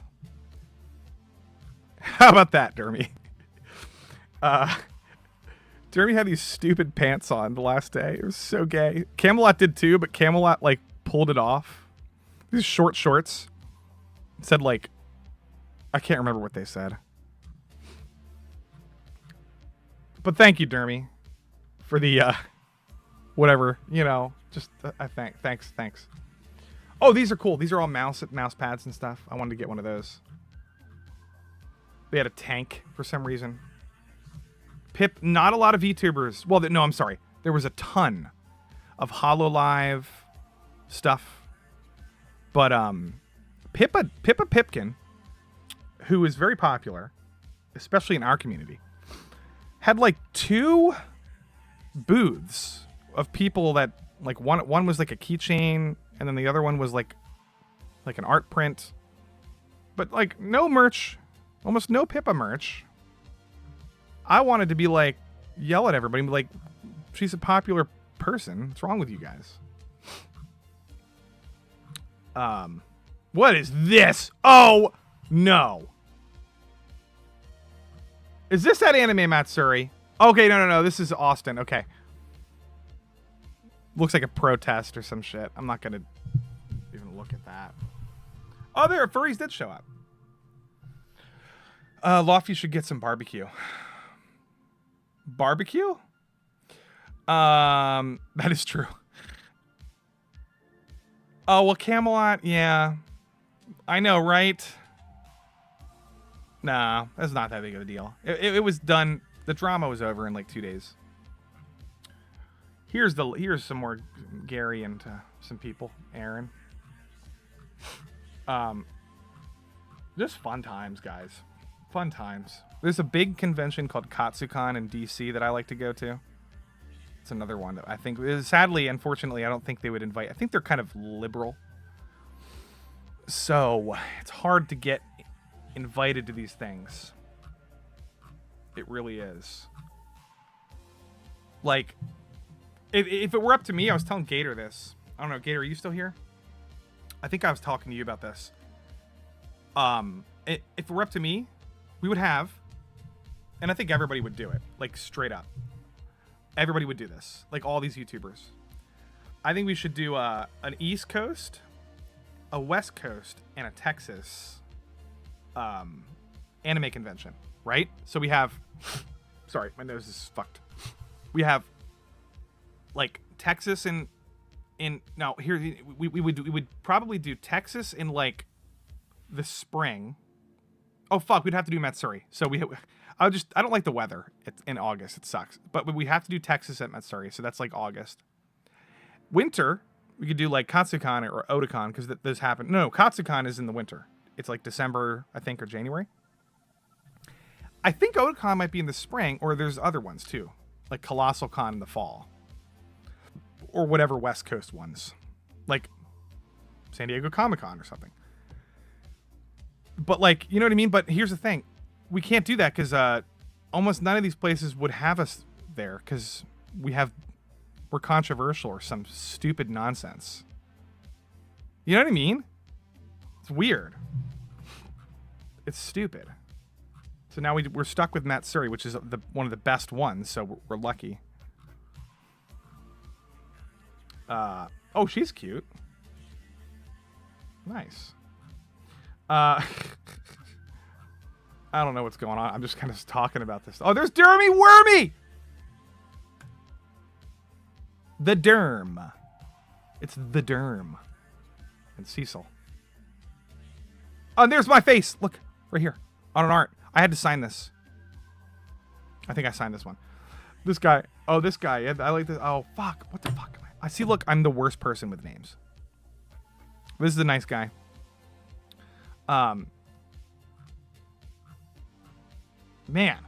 How about that, Dermy? Dermy had these stupid pants on the last day. It was so gay. Camelot did too, but Camelot like pulled it off. These short shorts. It said like, I can't remember what they said. But thank you, Dermy, for the whatever, just I think thanks. Oh, these are cool. These are all mouse pads and stuff. I wanted to get one of those. They had a tank for some reason. Pip, not a lot of VTubers. Well, no, I'm sorry. There was a ton of HoloLive stuff. But Pippa Pipkin, who is very popular, especially in our community, had like 2 booths of people that like one was like a keychain, and then the other one was like an art print. But like no merch, almost no Pippa merch. I wanted to be like yell at everybody and be like, she's a popular person. What's wrong with you guys? What is this? Oh no. Is this at Anime Matsuri? Okay, no. This is Austin. Okay. Looks like a protest or some shit. I'm not gonna even look at that. Oh, there, furries did show up. Lofty should get some barbecue. Barbecue? That is true. Oh, well, Camelot, yeah. I know, right? Nah, that's not that big of a deal. It was done. The drama was over in like 2 days. Here's some more Gary and some people. Aaron. Just fun times, guys. Fun times. There's a big convention called Katsucon in DC that I like to go to. It's another one that I think, sadly, unfortunately, I don't think they would invite. I think they're kind of liberal. So it's hard to get invited to these things. It really is. Like, if it were up to me, I was telling Gator this. I don't know, Gator, are you still here? I think I was talking to you about this. If it were up to me, we would have, and I think everybody would do it, like straight up. Everybody would do this, like all these YouTubers. I think we should do an East Coast, a West Coast, and a Texas anime convention, right? So we have, sorry, my nose is fucked. We have like Texas we would probably do Texas in like the spring. Oh fuck, we'd have to do Matsuri. So I don't like the weather. It's in August. It sucks. But we have to do Texas at Matsuri, so that's like August. Winter, we could do like Katsucon or Otakon because those happen. No, Katsucon is in the winter. It's like December, I think, or January. I think Otakon might be in the spring, or there's other ones too, like Colossal Con in the fall, or whatever West Coast ones, like San Diego Comic-Con or something. But like, you know what I mean? But here's the thing. We can't do that because almost none of these places would have us there because we're controversial or some stupid nonsense. You know what I mean? It's weird. It's stupid. So now we're stuck with Matsuri, which is one of the best ones, so we're lucky. Oh, she's cute. Nice. I don't know what's going on. I'm just kind of talking about this. Oh, there's Dermy Wormy! The Derm. It's the Derm. And Cecil. Oh, and there's my face. Look, right here. On an art. I had to sign this. I think I signed this one. This guy. Oh, this guy. Yeah, I like this. Oh, fuck. What the fuck? I see, look, I'm the worst person with names. This is a nice guy. Man,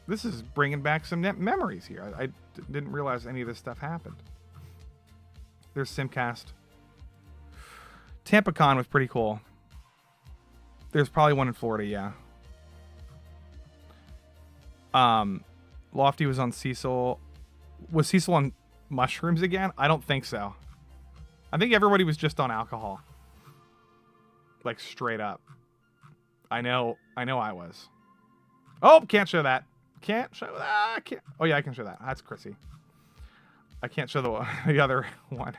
this is bringing back some memories here. I didn't realize any of this stuff happened. There's Simcast. TampaCon was pretty cool. There's probably one in Florida, yeah. Lofty was on Cecil. Was Cecil on mushrooms again? I don't think so. I think everybody was just on alcohol. Like straight up. I know I was. Oh, can't show that. Can't show that. Can't. Oh yeah, I can show that. That's Chrissy. I can't show the other one.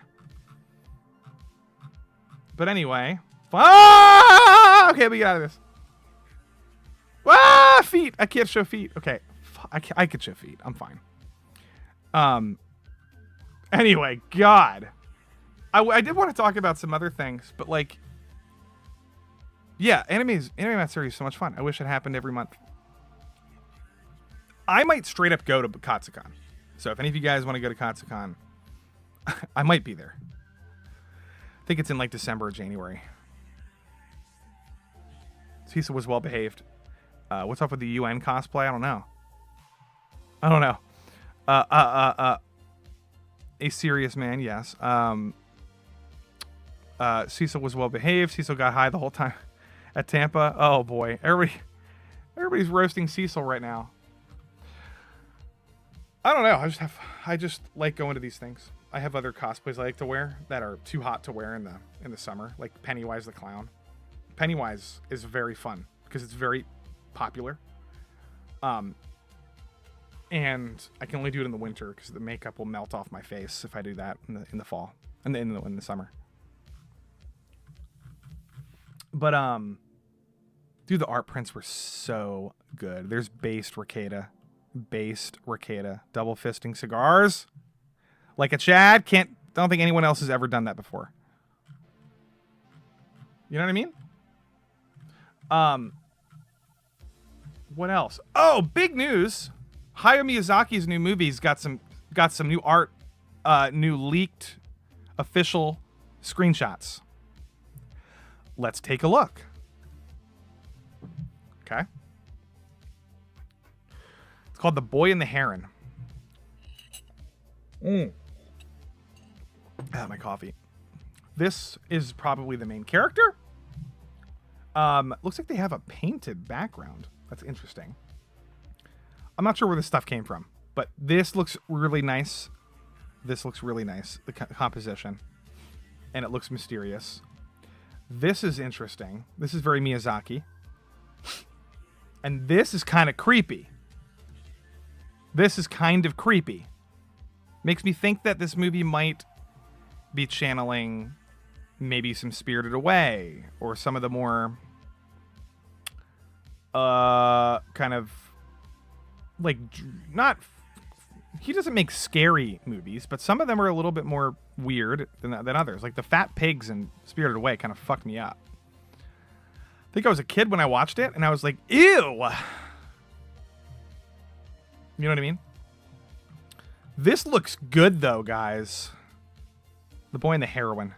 But anyway. Ah! Okay, we get out of this. Ah, feet. I can't show feet. Okay. I could show feet. I'm fine. Anyway, God. I did want to talk about some other things, but like, yeah, Anime Matsuri is so much fun. I wish it happened every month. I might straight up go to Katsucon. So if any of you guys want to go to Katsucon, I might be there. I think it's in like December or January. Cecil was well behaved. What's up with the UN cosplay? I don't know. A serious man, yes. Cecil was well behaved. Cecil got high the whole time at Tampa. Oh boy, everybody's roasting Cecil right now. I don't know. I just like going to these things. I have other cosplays I like to wear that are too hot to wear in the summer, like Pennywise the Clown. Pennywise is very fun because it's very popular. And I can only do it in the winter because the makeup will melt off my face if I do that in the fall and in the summer. But dude, the art prints were so good. There's based Ricada, double fisting cigars, like a Chad. Don't think anyone else has ever done that before. You know what I mean? What else? Oh, big news. Hayao Miyazaki's new movie's got some new art, new leaked official screenshots. Let's take a look. Okay. It's called The Boy and the Heron. My coffee. This is probably the main character. Looks like they have a painted background. That's interesting. I'm not sure where this stuff came from, but this looks really nice. This looks really nice, the composition. And it looks mysterious. This is interesting. This is very Miyazaki. And this is kind of creepy. This is kind of creepy. Makes me think that this movie might be channeling maybe some Spirited Away or some of the more kind of like not he doesn't make scary movies, but some of them are a little bit more weird than others. Like the fat pigs in Spirited Away kind of fucked me up. I think I was a kid when I watched it and I was like, ew. You know what I mean? This looks good though, guys. The Boy and the Heroine.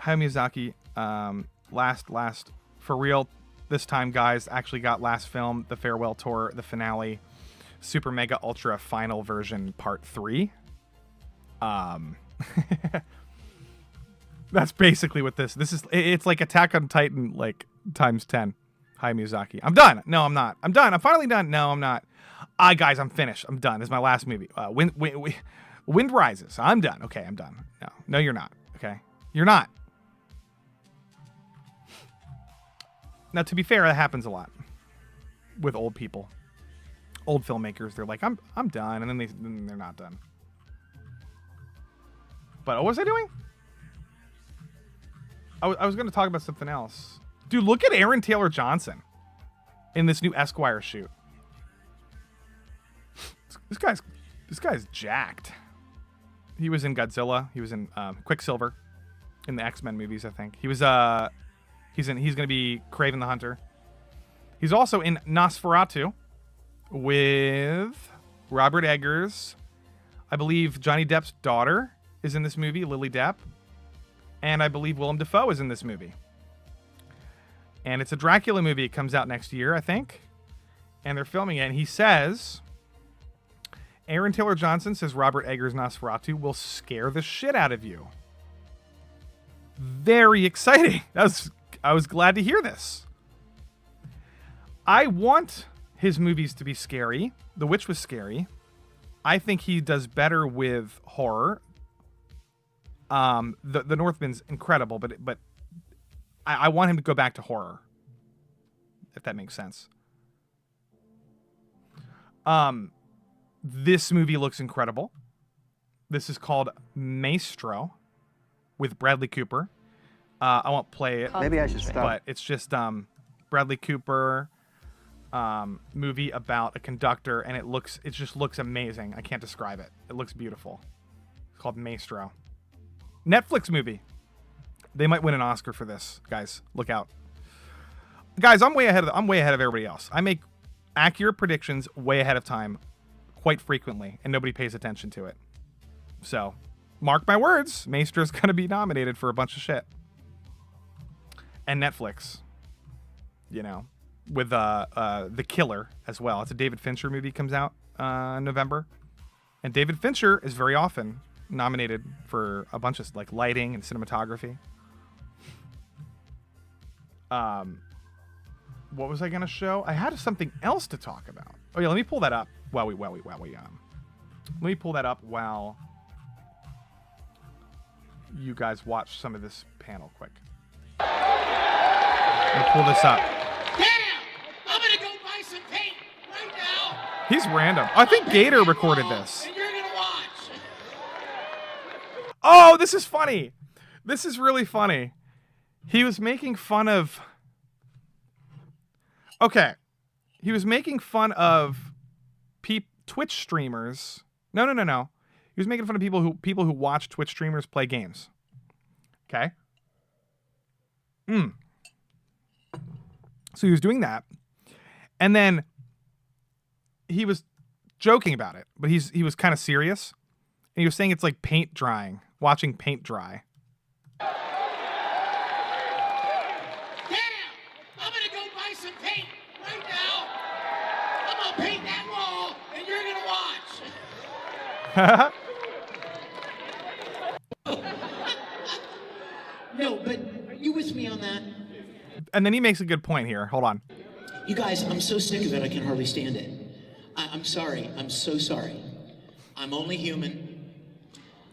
Hayao Miyazaki, last for real this time, guys, actually got last film, the farewell tour, the finale, Super Mega Ultra Final Version Part 3. That's basically what this is. It's like Attack on Titan, like times 10. Hayao Miyazaki. I'm done. No, I'm not. I'm done. I'm finally done. No, I'm not. Guys, I'm finished. I'm done. This is my last movie. Wind Rises. I'm done. Okay, I'm done. No, you're not. Okay, you're not. Now, to be fair, that happens a lot with old people, old filmmakers. They're like, I'm done, and then they're not done. But what was I doing? I was going to talk about something else. Dude, look at Aaron Taylor Johnson in this new Esquire shoot. This guy's jacked. He was in Godzilla. He was in Quicksilver in the X-Men movies, I think. He was he's going to be Kraven the Hunter. He's also in Nosferatu with Robert Eggers. I believe Johnny Depp's daughter is in this movie, Lily Depp. And I believe Willem Dafoe is in this movie. And it's a Dracula movie. It comes out next year, I think. And they're filming it. And he says, Aaron Taylor Johnson says Robert Eggers' Nosferatu will scare the shit out of you. Very exciting. I was glad to hear this. I want his movies to be scary. The Witch was scary. I think he does better with horror. The Northman's incredible, but I want him to go back to horror, if that makes sense. This movie looks incredible. This is called Maestro with Bradley Cooper. I won't play it. Maybe I should stop. But it's just Bradley Cooper, movie about a conductor, and it just looks amazing. I can't describe it. It looks beautiful. It's called Maestro. Netflix movie. They might win an Oscar for this, guys. Look out. Guys, I'm way ahead of everybody else. I make accurate predictions way ahead of time quite frequently, and nobody pays attention to it. So, mark my words, Maestro's going to be nominated for a bunch of shit. And Netflix, you know, with The Killer as well. It's a David Fincher movie, comes out in November. And David Fincher is very often nominated for a bunch of like lighting and cinematography. What was I gonna show? I had something else to talk about. Oh yeah, let me pull that up while we let me pull that up while you guys watch some of this panel quick. Let me pull this up. Damn! I'm gonna go buy some paint right now. He's random. I think Gator recorded this. And you're gonna watch. Oh, this is funny. This is really funny. He was making fun of... Okay. He was making fun of Twitch streamers. No. He was making fun of people who watch Twitch streamers play games. Okay? So he was doing that. And then he was joking about it, but he was kind of serious. And he was saying it's like paint drying, watching paint dry. Damn! I'm gonna go buy some paint right now. I'm gonna paint that wall, and you're gonna watch. No, but are you with me on that? And then he makes a good point here. Hold on. You guys, I'm so sick of it, I can hardly stand it. I'm sorry. I'm so sorry. I'm only human.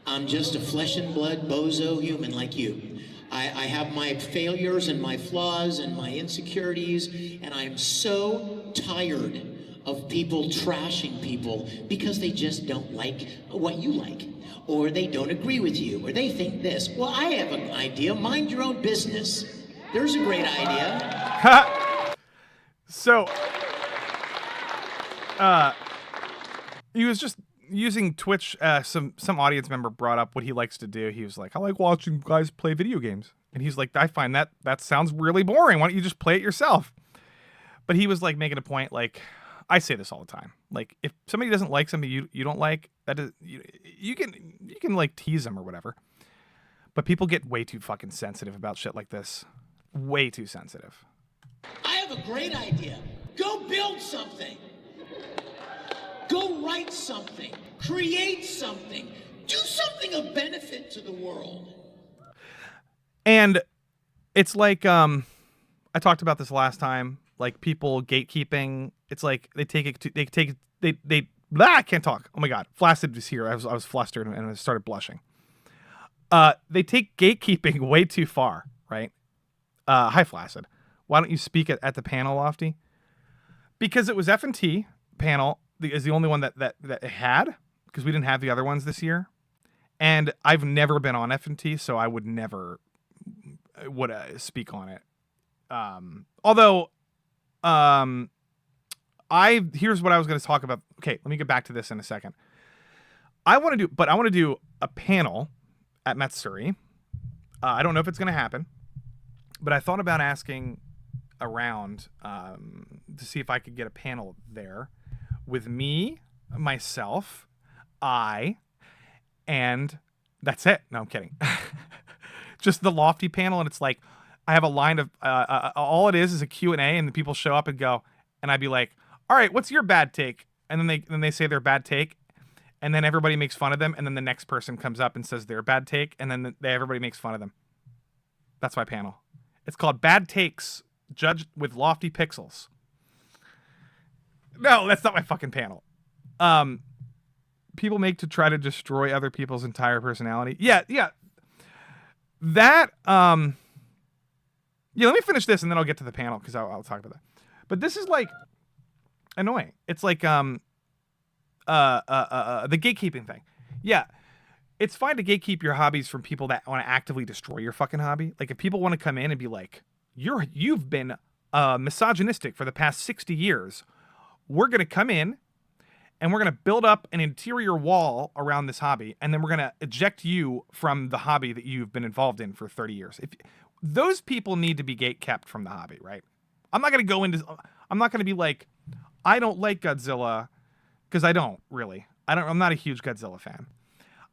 I'm just a flesh and blood bozo human like you. I have my failures and my flaws and my insecurities, and I am so tired of people trashing people because they just don't like what you like, or they don't agree with you, or they think this. Well, I have an idea. Mind your own business. There's a great idea. So, he was just using Twitch. Some audience member brought up what he likes to do. He was like, I like watching guys play video games. And he's like, I find that sounds really boring. Why don't you just play it yourself? But he was like making a point, like, I say this all the time. Like, if somebody doesn't like something you don't like, that is, you can like tease them or whatever. But people get way too fucking sensitive about shit like this. Way too sensitive. I have a great idea. Go build something. Go write something. Create something. Do something of benefit to the world. And it's like, I talked about this last time, like people gatekeeping. It's like I can't talk. Oh my God. Flaccid was here. I was flustered and I started blushing. They take gatekeeping way too far, right? Hi, Flaccid. Why don't you speak at the panel, Lofty? Because it was F&T panel is the only one that it had, because we didn't have the other ones this year. And I've never been on F&T, so I would never speak on it. Although, here's what I was going to talk about. Okay, let me get back to this in a second. I want to do a panel at Matsuri. I don't know if it's going to happen, but I thought about asking around to see if I could get a panel there with me, myself, and that's it. No, I'm kidding. Just the Lofty panel, and it's like I have a line of all it is a Q&A, and the people show up and go, and I'd be like, all right, what's your bad take? And then they say their bad take, and then everybody makes fun of them, and then the next person comes up and says their bad take, and then everybody makes fun of them. That's my panel. It's called Bad Takes, Judged with Lofty Pixels. No, that's not my fucking panel. People make to try to destroy other people's entire personality. Yeah. That, let me finish this and then I'll get to the panel because I'll talk about that. But this is like annoying. It's like, the gatekeeping thing. Yeah. It's fine to gatekeep your hobbies from people that want to actively destroy your fucking hobby. Like if people want to come in and be like, you've been misogynistic for the past 60 years. We're going to come in and we're going to build up an interior wall around this hobby, and then we're going to eject you from the hobby that you've been involved in for 30 years. If those people need to be gate kept from the hobby, right? I'm not going to be like, I don't like Godzilla, because I don't really. I'm not a huge Godzilla fan.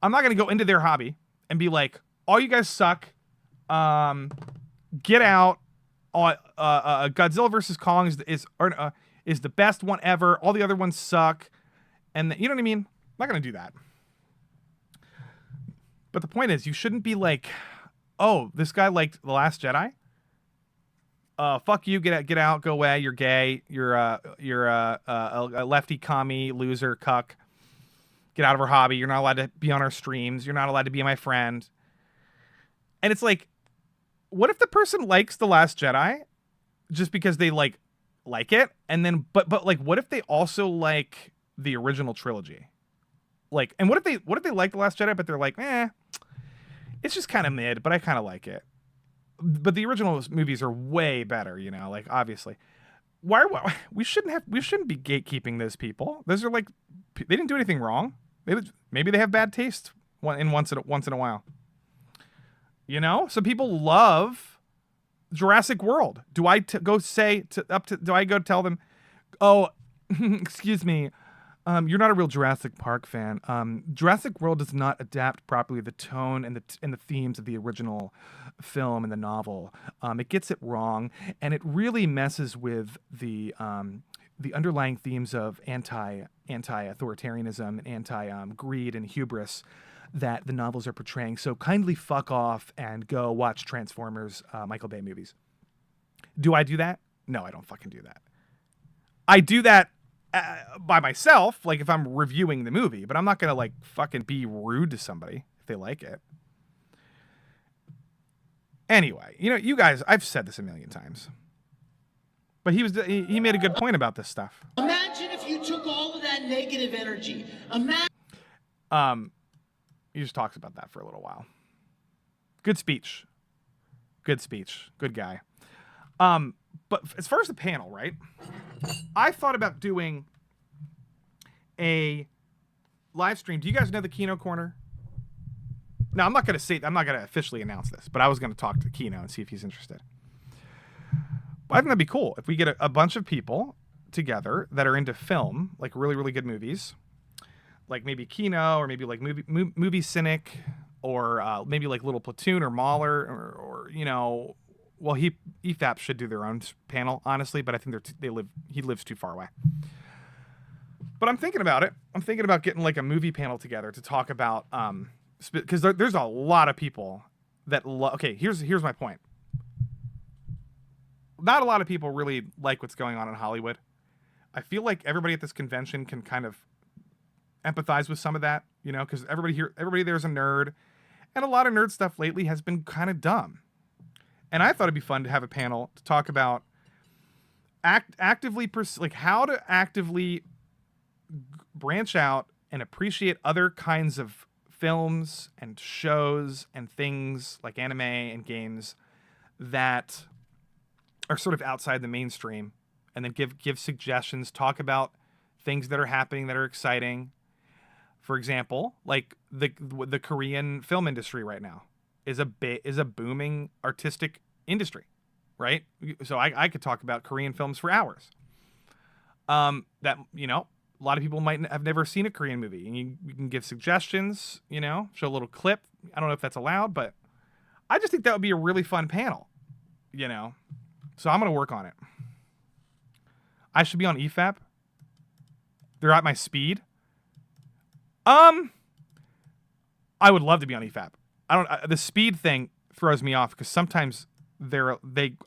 I'm not going to go into their hobby and be like, all you guys suck. Get out. Godzilla versus Kong is the best one ever. All the other ones suck. And you know what I mean? I'm not going to do that. But the point is, you shouldn't be like, oh, this guy liked The Last Jedi. Fuck you, get out, go away. You're gay. You're a lefty commie, loser, cuck. Get out of our hobby. You're not allowed to be on our streams. You're not allowed to be my friend. And it's like, what if the person likes The Last Jedi just because they like it? And then, but like, what if they also like the original trilogy? Like, and what if they like The Last Jedi, but they're like, it's just kind of mid, but I kind of like it. But the original movies are way better, you know, like obviously. We shouldn't be gatekeeping those people. Those are like, they didn't do anything wrong. Maybe they have bad taste once in a while. You know, some people love Jurassic World. Do I go tell them, oh, excuse me, you're not a real Jurassic Park fan. Jurassic World does not adapt properly the tone and the themes of the original film and the novel. It gets it wrong, and it really messes with the underlying themes of anti-authoritarianism and anti-greed and hubris that the novels are portraying. So kindly fuck off and go watch Transformers Michael Bay movies. Do I do that? No, I don't fucking do that. I do that by myself, like if I'm reviewing the movie, but I'm not gonna like fucking be rude to somebody if they like it. Anyway, you know, you guys, I've said this a million times, but he made a good point about this stuff. Imagine if you took all of that negative energy. He just talks about that for a little while. Good speech. Good guy. But as far as the panel, right? I thought about doing a live stream. Do you guys know the Kino Corner? Now, I'm not going to officially announce this, but I was going to talk to Kino and see if he's interested. But I think that'd be cool if we get a bunch of people together that are into film, like really, really good movies. Like maybe Kino, or maybe like movie Cynic, or maybe like Little Platoon or Mahler, or you know, well, EFAP should do their own panel, honestly, but I think he lives too far away. But I'm thinking about it. I'm thinking about getting like a movie panel together to talk about, because there's a lot of people that okay, here's my point. Not a lot of people really like what's going on in Hollywood. I feel like everybody at this convention can kind of empathize with some of that, you know, because everybody there's a nerd, and a lot of nerd stuff lately has been kind of dumb. And I thought it'd be fun to have a panel to talk about how to actively branch out and appreciate other kinds of films and shows and things like anime and games that are sort of outside the mainstream, and then give suggestions, talk about things that are happening that are exciting. For example, like the Korean film industry right now is a booming artistic industry, right? So I could talk about Korean films for hours. That, you know, a lot of people might have never seen a Korean movie, and you can give suggestions, you know, show a little clip. I don't know if that's allowed, but I just think that would be a really fun panel, you know? So I'm going to work on it. I should be on EFAP. They're at my speed. I would love to be on EFAP. The speed thing throws me off because sometimes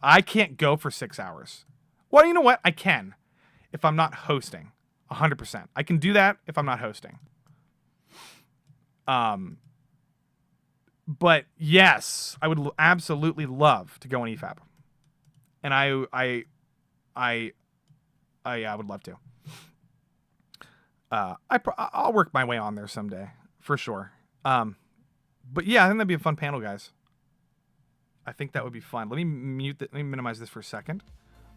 I can't go for 6 hours. Well, you know what? I can if I'm not hosting 100%. I can do that if I'm not hosting. But yes, I would absolutely love to go on EFAP. And I would love to. I'll work my way on there someday, for sure. But yeah, I think that'd be a fun panel, guys. I think that would be fun. Let me minimize this for a second.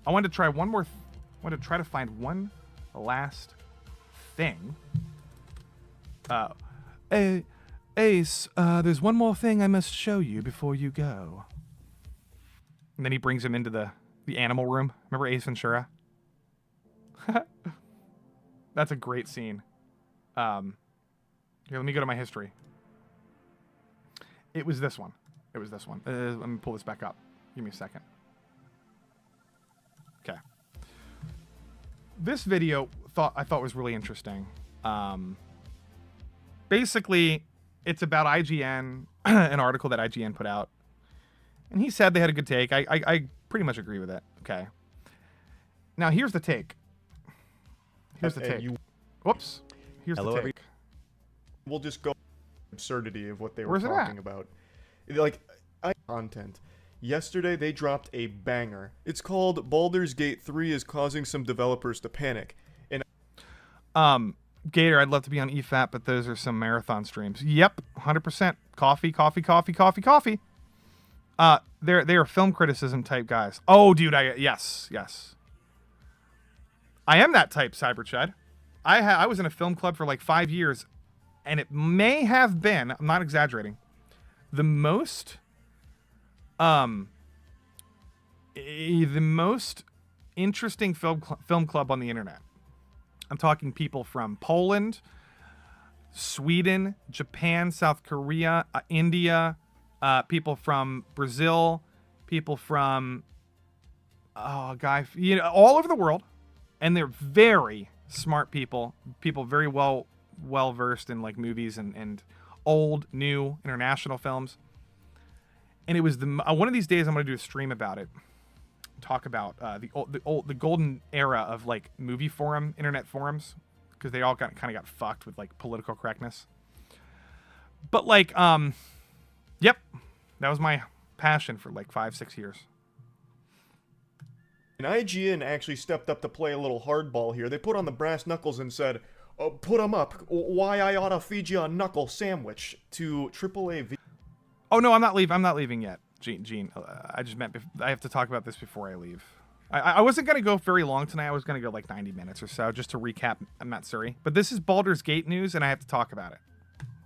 I wanted to try one more. I wanted to try to find one last thing. Ace, there's one more thing I must show you before you go. And then he brings him into the animal room. Remember Ace Ventura? That's a great scene. Here, let me go to my history. It was this one. Let me pull this back up. Give me a second. Okay. This video I thought was really interesting. Basically, it's about IGN, an article that IGN put out. And he said they had a good take. I pretty much agree with it. Okay. Now, here's the take. Whoops. Here's the take. We'll just go absurdity of what they were Where's it talking at? about. Like, content. Yesterday, they dropped a banger. It's called Baldur's Gate 3 is causing some developers to panic. And Gator, I'd love to be on EFAP, but those are some marathon streams. Yep, 100%. Coffee. They are film criticism type guys. Oh, dude, yes. I am that type, Cyberchud. I was in a film club for like 5 years, and it may have been, I'm not exaggerating, the most interesting film club on the internet. I'm talking people from Poland, Sweden, Japan, South Korea, India, people from Brazil, people from all over the world, and they're very smart people very well versed in like movies and old, new, international films. And it was one of these days I'm going to do a stream about it. Talk about the golden era of like internet forums, because they all kind of got fucked with like political correctness. But like, yep, that was my passion for like 5-6 years. And IGN actually stepped up to play a little hardball here. They put on the brass knuckles and said, put 'em up. Why I oughta feed you a knuckle sandwich to AAA. Oh no, I'm not leaving yet, Gene. I just meant I have to talk about this before I leave. I wasn't gonna go very long tonight. I was gonna go like 90 minutes or so just to recap Matsuri. But this is Baldur's Gate news, and I have to talk about it.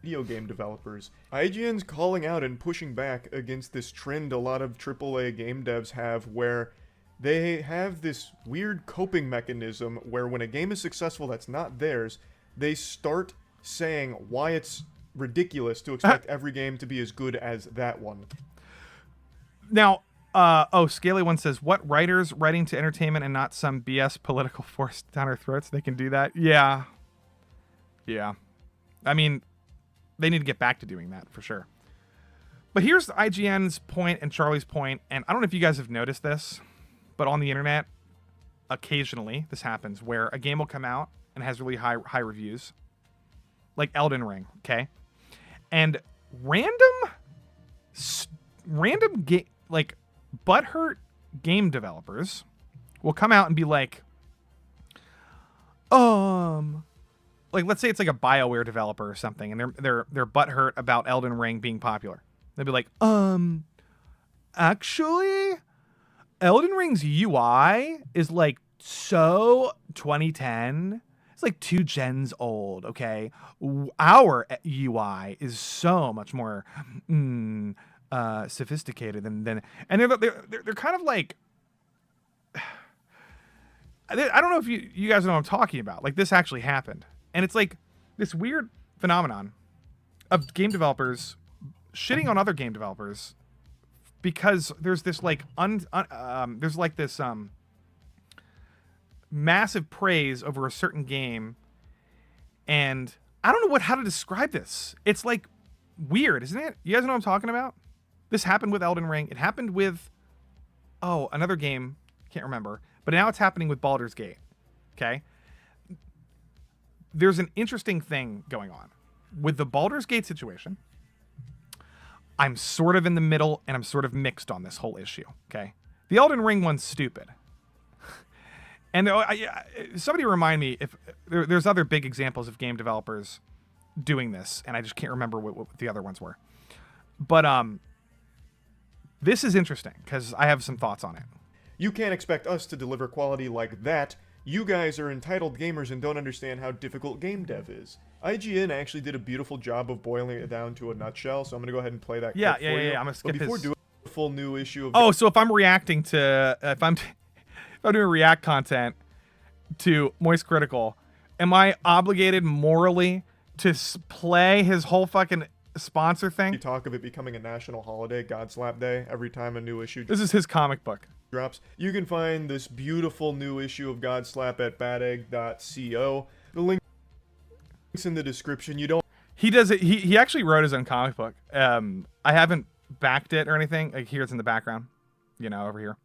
Video game developers. IGN's calling out and pushing back against this trend a lot of AAA game devs have, where they have this weird coping mechanism where when a game is successful that's not theirs, they start saying why it's ridiculous to expect every game to be as good as that one. Now, Scaly1 says, what writers writing to entertainment and not some BS political force down our throats? They can do that? Yeah. I mean, they need to get back to doing that for sure. But here's IGN's point and Charlie's point, and I don't know if you guys have noticed this, but on the internet, occasionally this happens where a game will come out and has really high reviews, like Elden Ring, okay? And random like butthurt game developers will come out and be like, like let's say it's like a BioWare developer or something, and they're butthurt about Elden Ring being popular. They'll be like, actually, Elden Ring's UI is like so 2010. It's like 2 gens old, okay? Our UI is so much more sophisticated than and they're kind of like, I don't know if you guys know what I'm talking about. Like, this actually happened. And it's like this weird phenomenon of game developers shitting on other game developers because there's this like there's like this massive praise over a certain game, and I don't know how to describe this. It's like weird, isn't it? You guys know what I'm talking about? This happened with Elden Ring. It happened with another game, can't remember, but now it's happening with Baldur's Gate. Okay? There's an interesting thing going on with the Baldur's Gate situation. I'm sort of in the middle, and I'm sort of mixed on this whole issue, okay? The Elden Ring one's stupid. And somebody remind me if there's other big examples of game developers doing this, and I just can't remember what the other ones were. But this is interesting, because I have some thoughts on it. You can't expect us to deliver quality like that. You guys are entitled gamers and don't understand how difficult game dev is. IGN actually did a beautiful job of boiling it down to a nutshell, so I'm gonna go ahead and play that clip for you. I'm gonna skip But before his... doing a full new issue of... Oh, so if I'm reacting to... if I'm doing React content to Moist Critical, am I obligated morally to play his whole fucking sponsor thing? You talk of it becoming a national holiday, Godslap Day, every time a new issue This is his comic book. drops. You can find this beautiful new issue of Godslap at badegg.co. The link's in the description. You don't... He does it. He actually wrote his own comic book. I haven't backed it or anything. Like, here it's in the background, you know, over here.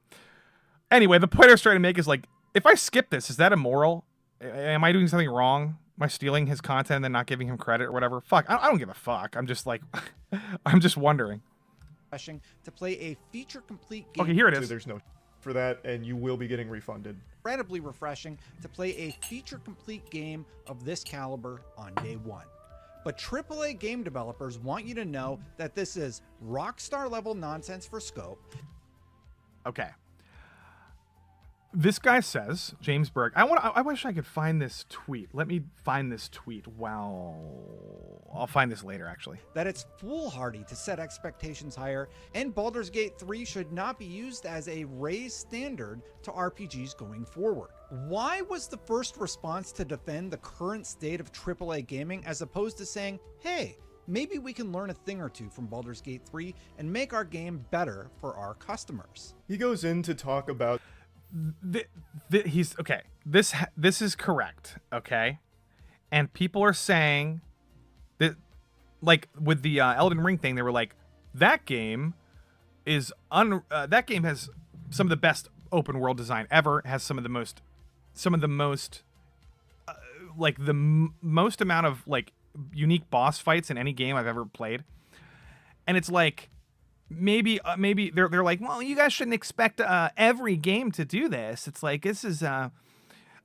Anyway, the point I was trying to make is, like, if I skip this, is that immoral? Am I doing something wrong? Am I stealing his content and then not giving him credit or whatever? Fuck, I don't give a fuck. I'm just like, I'm just wondering. To play a feature-complete game. Okay, here it So is. there's no for that, and you will be getting refunded. Incredibly refreshing to play a feature-complete game of this caliber on day one. But AAA game developers want you to know that this is rockstar level nonsense for scope. Okay. This guy says, James Berg, I wish I could find this tweet. Let me find this tweet. Wow. I'll find this later, actually. That it's foolhardy to set expectations higher, and Baldur's Gate 3 should not be used as a raised standard to RPGs going forward. Why was the first response to defend the current state of AAA gaming as opposed to saying, hey, maybe we can learn a thing or two from Baldur's Gate 3 and make our game better for our customers? He goes in to talk about... He's okay. This is correct. Okay, and people are saying that, like with the Elden Ring thing, they were like, that game is that game has some of the best open world design ever. It has some of the most like the most amount of like unique boss fights in any game I've ever played, and it's like. Maybe they're like, well, you guys shouldn't expect every game to do this. It's like, this is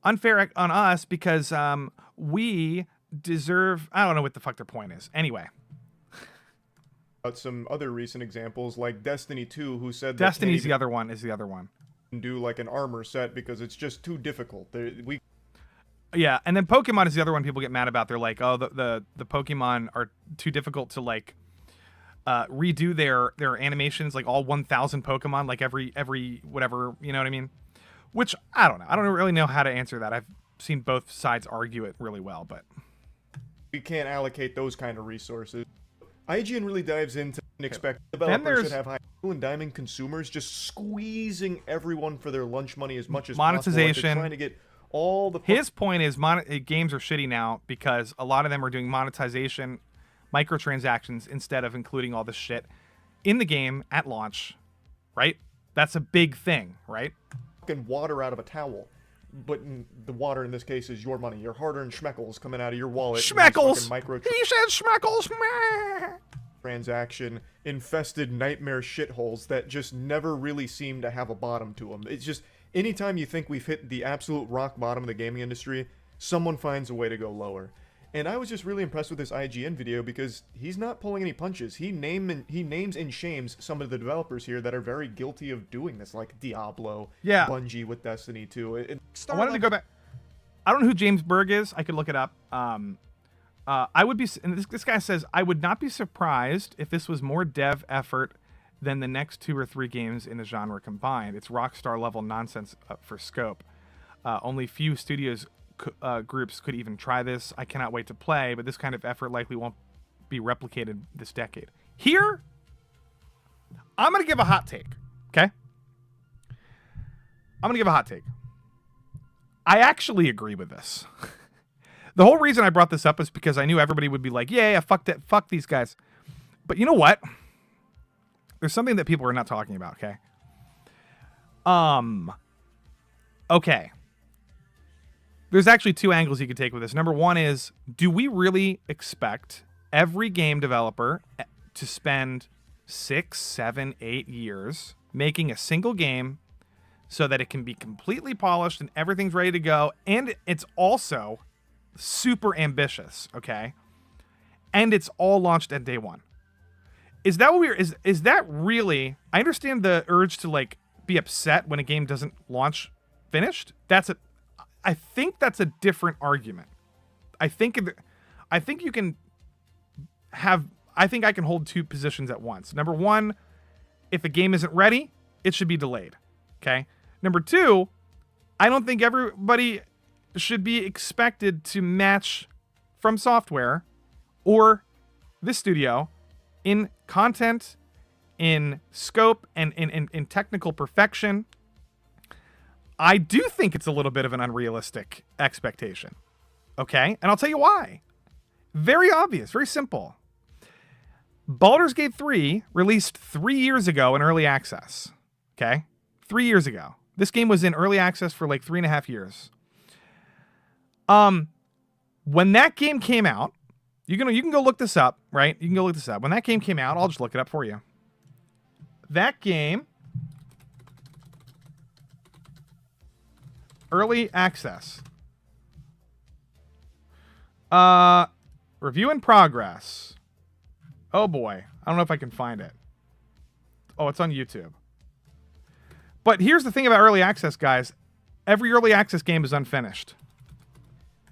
unfair on us because we deserve... I don't know what the fuck their point is. Anyway. Some other recent examples, like Destiny 2, who said that Destiny's the other one. do like an armor set because it's just too difficult. Yeah, and then Pokemon is the other one people get mad about. They're like, oh, the Pokemon are too difficult to like... redo their animations, like all 1,000 Pokemon, like every whatever, you know what I mean? Which I don't know. I don't really know how to answer that. I've seen both sides argue it really well, but we can't allocate those kind of resources. IGN really dives into and expect developers should have high and diamond consumers just squeezing everyone for their lunch money as much as monetization. Possible. Trying to get all the... His point is games are shitty now because a lot of them are doing monetization, microtransactions, instead of including all this shit in the game at launch, right? That's a big thing, right? Fucking water out of a towel, but the water in this case is your money, your hard-earned schmeckles coming out of your wallet. Schmeckles! He said schmeckles! Transaction infested nightmare shitholes that just never really seem to have a bottom to them. It's just, anytime you think we've hit the absolute rock bottom of the gaming industry, someone finds a way to go lower. And I was just really impressed with this IGN video because he's not pulling any punches. He names and shames some of the developers here that are very guilty of doing this, like Diablo, Bungie with Destiny 2. I wanted to go back. I don't know who James Berg is. I could look it up. I would be, and this guy says, I would not be surprised if this was more dev effort than the next 2 or 3 games in the genre combined. It's Rockstar level nonsense for scope. Only few studios groups could even try this. I cannot wait to play, but this kind of effort likely won't be replicated this decade. Here, I'm going to give a hot take, okay? I'm going to give a hot take. I actually agree with this. The whole reason I brought this up is because I knew everybody would be like, yeah, fuck these guys. But you know what? There's something that people are not talking about, okay? Okay. There's actually 2 angles you could take with this. Number 1 is, do we really expect every game developer to spend 6, 7, 8 years making a single game so that it can be completely polished and everything's ready to go, and it's also super ambitious, okay? And it's all launched at day 1. Is that what is that really... I understand the urge to like be upset when a game doesn't launch finished. I think that's a different argument. I think you can have. I think I can hold two positions at once. Number one, if a game isn't ready, it should be delayed. Okay. Number two, I don't think everybody should be expected to match From Software or this studio in content, in scope, and in technical perfection. I do think it's a little bit of an unrealistic expectation. Okay? And I'll tell you why. Very obvious, very simple. Baldur's Gate 3 released 3 years ago in early access. Okay? 3 years ago. This game was in early access for like 3.5 years. When that game came out, you can go look this up, right? You can go look this up. When that game came out, I'll just look it up for you. That game, early access. Review in progress. Oh boy. I don't know if I can find it. Oh, it's on YouTube. But here's the thing about early access, guys. Every early access game is unfinished.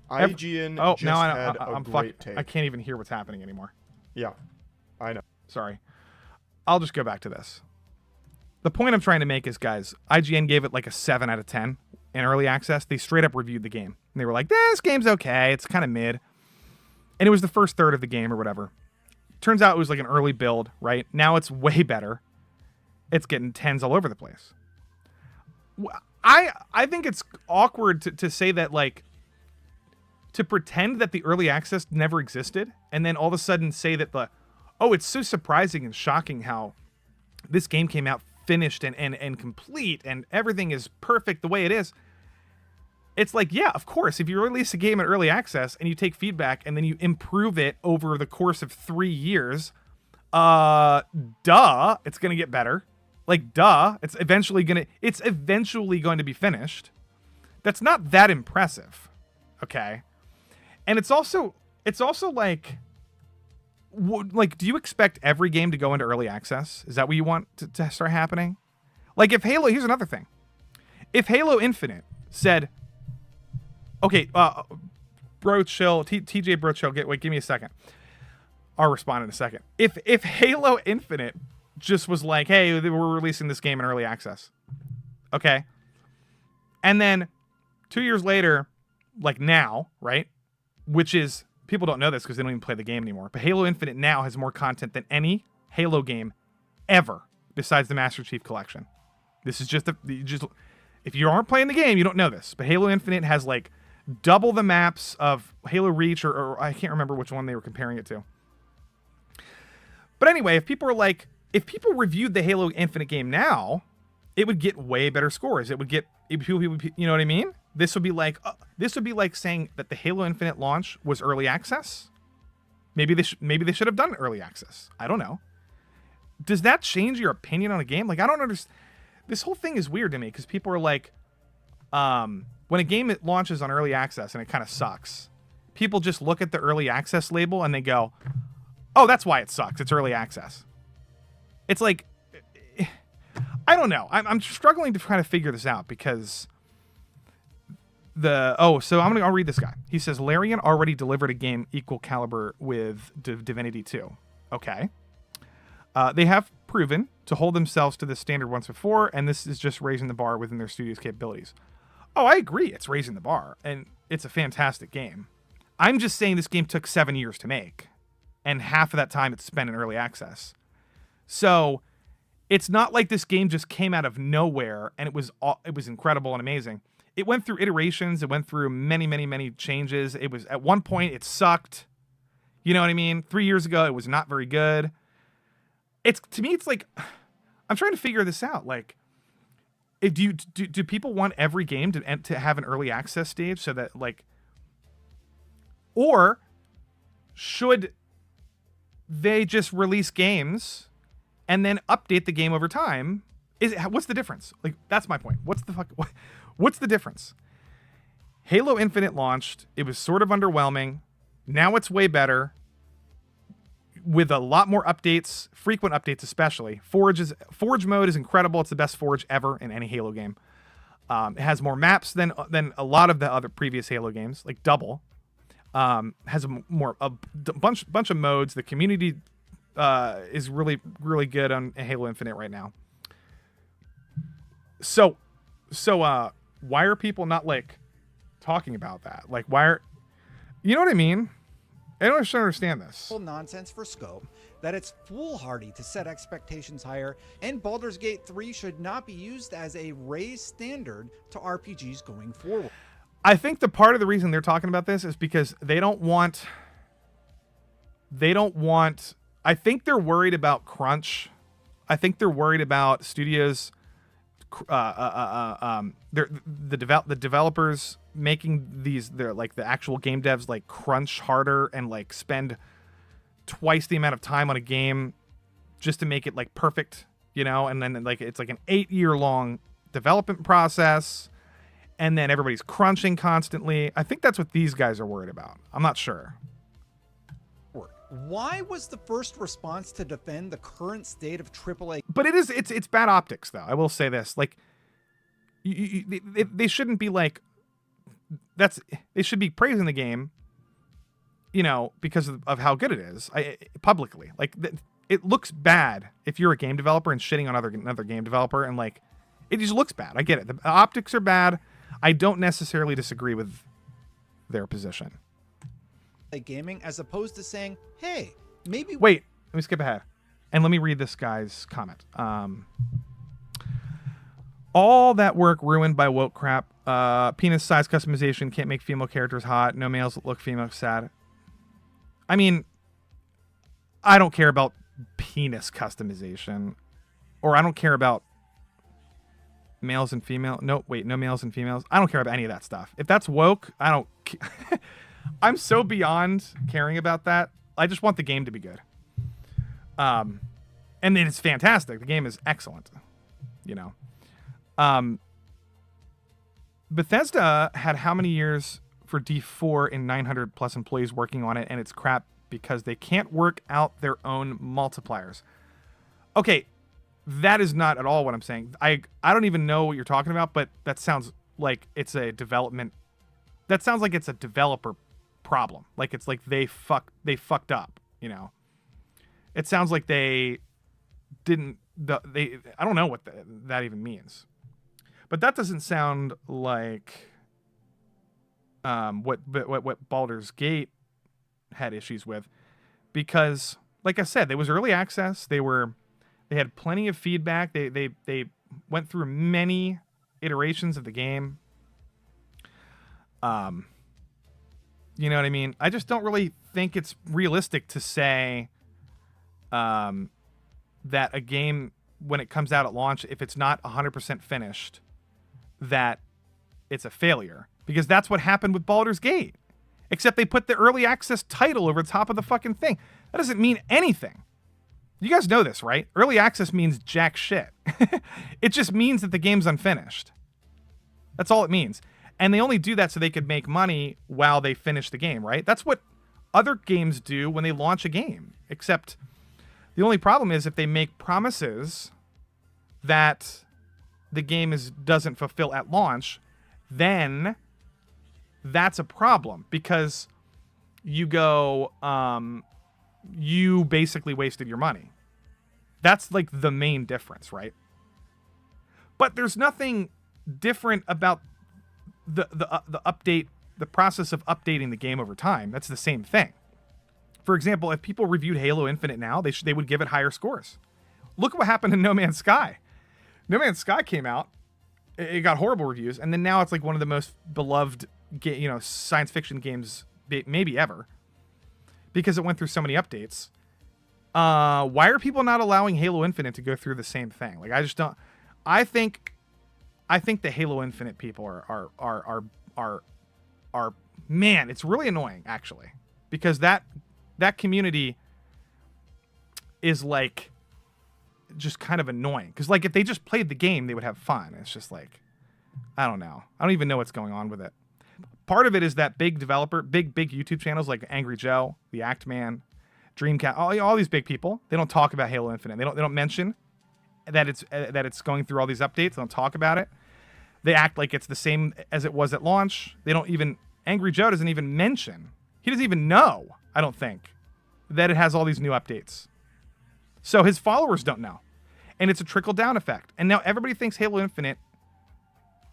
IGN just had a great take. I can't even hear what's happening anymore. Yeah, I know. Sorry. I'll just go back to this. The point I'm trying to make is, guys, IGN gave it like a 7 out of 10 in early access. They straight up reviewed the game. And they were like, this game's okay. It's kind of mid. And it was the first third of the game or whatever. Turns out it was like an early build, right? Now it's way better. It's getting 10s all over the place. I think it's awkward to say that, like, to pretend that the early access never existed and then all of a sudden say that it's so surprising and shocking how this game came out finished and complete and everything is perfect the way it is. It's like, yeah, of course, if you release a game in early access and you take feedback and then you improve it over the course of 3 years, it's going to get better. Like, it's eventually going to be finished. That's not that impressive. Okay. And it's also like, do you expect every game to go into early access? Is that what you want to start happening? Like, if Halo, here's another thing. If Halo Infinite said, okay, Bro Chill, TJ Bro Chill, give me a second. I'll respond in a second. If Halo Infinite just was like, hey, we're releasing this game in early access. Okay. And then 2 years later, like now, right? Which is, people don't know this because they don't even play the game anymore. But Halo Infinite now has more content than any Halo game ever, besides the Master Chief Collection. This is just if you aren't playing the game, you don't know this. But Halo Infinite has like double the maps of Halo Reach, or I can't remember which one they were comparing it to. But anyway, if people reviewed the Halo Infinite game now, it would get way better scores. You know what I mean? This would be like saying that the Halo Infinite launch was early access. Maybe they should have done early access. I don't know. Does that change your opinion on a game? Like, I don't understand. This whole thing is weird to me because people are like, when a game launches on early access and it kind of sucks, people just look at the early access label and they go, oh, that's why it sucks. It's early access. It's like, I don't know. I'm struggling to kind of figure this out because I'll read this guy. He says, Larian already delivered a game equal caliber with Divinity 2. Okay. They have proven to hold themselves to this standard once before, and this is just raising the bar within their studio's capabilities. Oh, I agree. It's raising the bar, and it's a fantastic game. I'm just saying this game took 7 years to make, and half of that time it's spent in early access. So it's not like this game just came out of nowhere and it was incredible and amazing. It went through iterations. It went through many, many, many changes. It was, at one point, it sucked. You know what I mean? 3 years ago, it was not very good. To me, it's like, I'm trying to figure this out. Like, do people want every game to have an early access stage so that, like, or should they just release games and then update the game over time? What's the difference? Like, that's my point. What's the difference? Halo Infinite launched. It was sort of underwhelming. Now it's way better. with a lot more updates, frequent updates especially. Forge mode is incredible. It's the best Forge ever in any Halo game. It has more maps than a lot of the other previous Halo games, like double. Has a bunch of modes. The community is really good on Halo Infinite right now. So why are people not like talking about that? Like you know what I mean? I don't understand this. Nonsense for scope, that it's foolhardy to set expectations higher, and Baldur's Gate 3 should not be used as a raised standard to RPGs going forward. I think the part of the reason they're talking about this is because they don't want, I think they're worried about crunch. I think they're worried about studios, the developers making they're like the actual game devs like crunch harder and like spend twice the amount of time on a game just to make it like perfect, you know, and then like it's like an 8-year long development process, and then everybody's crunching constantly. I think that's what these guys are worried about. I'm not sure. Why was the first response to defend the current state of AAA? But it's bad optics though. I will say this, like they shouldn't be like, they should be praising the game, you know, because of how good it is publicly. Like it looks bad if you're a game developer and shitting on another game developer, and like it just looks bad. I get it. The optics are bad. I don't necessarily disagree with their position. Gaming, as opposed to saying, hey, maybe. Wait, let me skip ahead and let me read this guy's comment. All that work ruined by woke crap. Penis size customization, can't make female characters hot. No males look female, sad. I mean, I don't care about penis customization, or I don't care about males and female. No males and females. I don't care about any of that stuff. If that's woke, I don't. I'm so beyond caring about that. I just want the game to be good. And then it's fantastic. The game is excellent. You know. Bethesda had how many years for D4 and 900 plus employees working on it, and it's crap because they can't work out their own multipliers. Okay, that is not at all what I'm saying. I don't even know what you're talking about, but that sounds like it's a development. That sounds like it's a developer problem. Like it's like they fucked up, you know. It sounds like they didn't. I don't know what that even means. But that doesn't sound like what Baldur's Gate had issues with, because, like I said, there was early access. They had plenty of feedback. They went through many iterations of the game. You know what I mean? I just don't really think it's realistic to say that a game, when it comes out at launch, if it's not 100% finished, that it's a failure, because that's what happened with Baldur's Gate, except they put the early access title over the top of the fucking thing. That doesn't mean anything. You guys know this, right? Early access means jack shit. It just means that the game's unfinished. That's all it means. And they only do that so they could make money while they finish the game, right? That's what other games do when they launch a game, except the only problem is if they make promises that the game doesn't fulfill at launch, then that's a problem, because you go, you basically wasted your money. That's like the main difference, right? But there's nothing different about the update, the process of updating the game over time. That's the same thing. For example, if people reviewed Halo Infinite now, they would give it higher scores. Look what happened in No Man's Sky. No Man's Sky came out, it got horrible reviews, and then now it's like one of the most beloved, science fiction games maybe ever, because it went through so many updates. Why are people not allowing Halo Infinite to go through the same thing? Like, I just don't. I think the Halo Infinite people are man, it's really annoying actually, because that community is like just kind of annoying, because like if they just played the game they would have fun. It's just like, I don't know, I don't even know what's going on with it. Part of it is that big YouTube channels like Angry Joe, the Act Man, Dreamcast, all these big people. They don't talk about Halo Infinite. They don't mention that it's going through all these updates. They don't talk about it. They act like it's the same as it was at launch. They don't even. Angry Joe doesn't even mention. He doesn't even know, I don't think, that it has all these new updates. So his followers don't know. And it's a trickle-down effect. And now everybody thinks Halo Infinite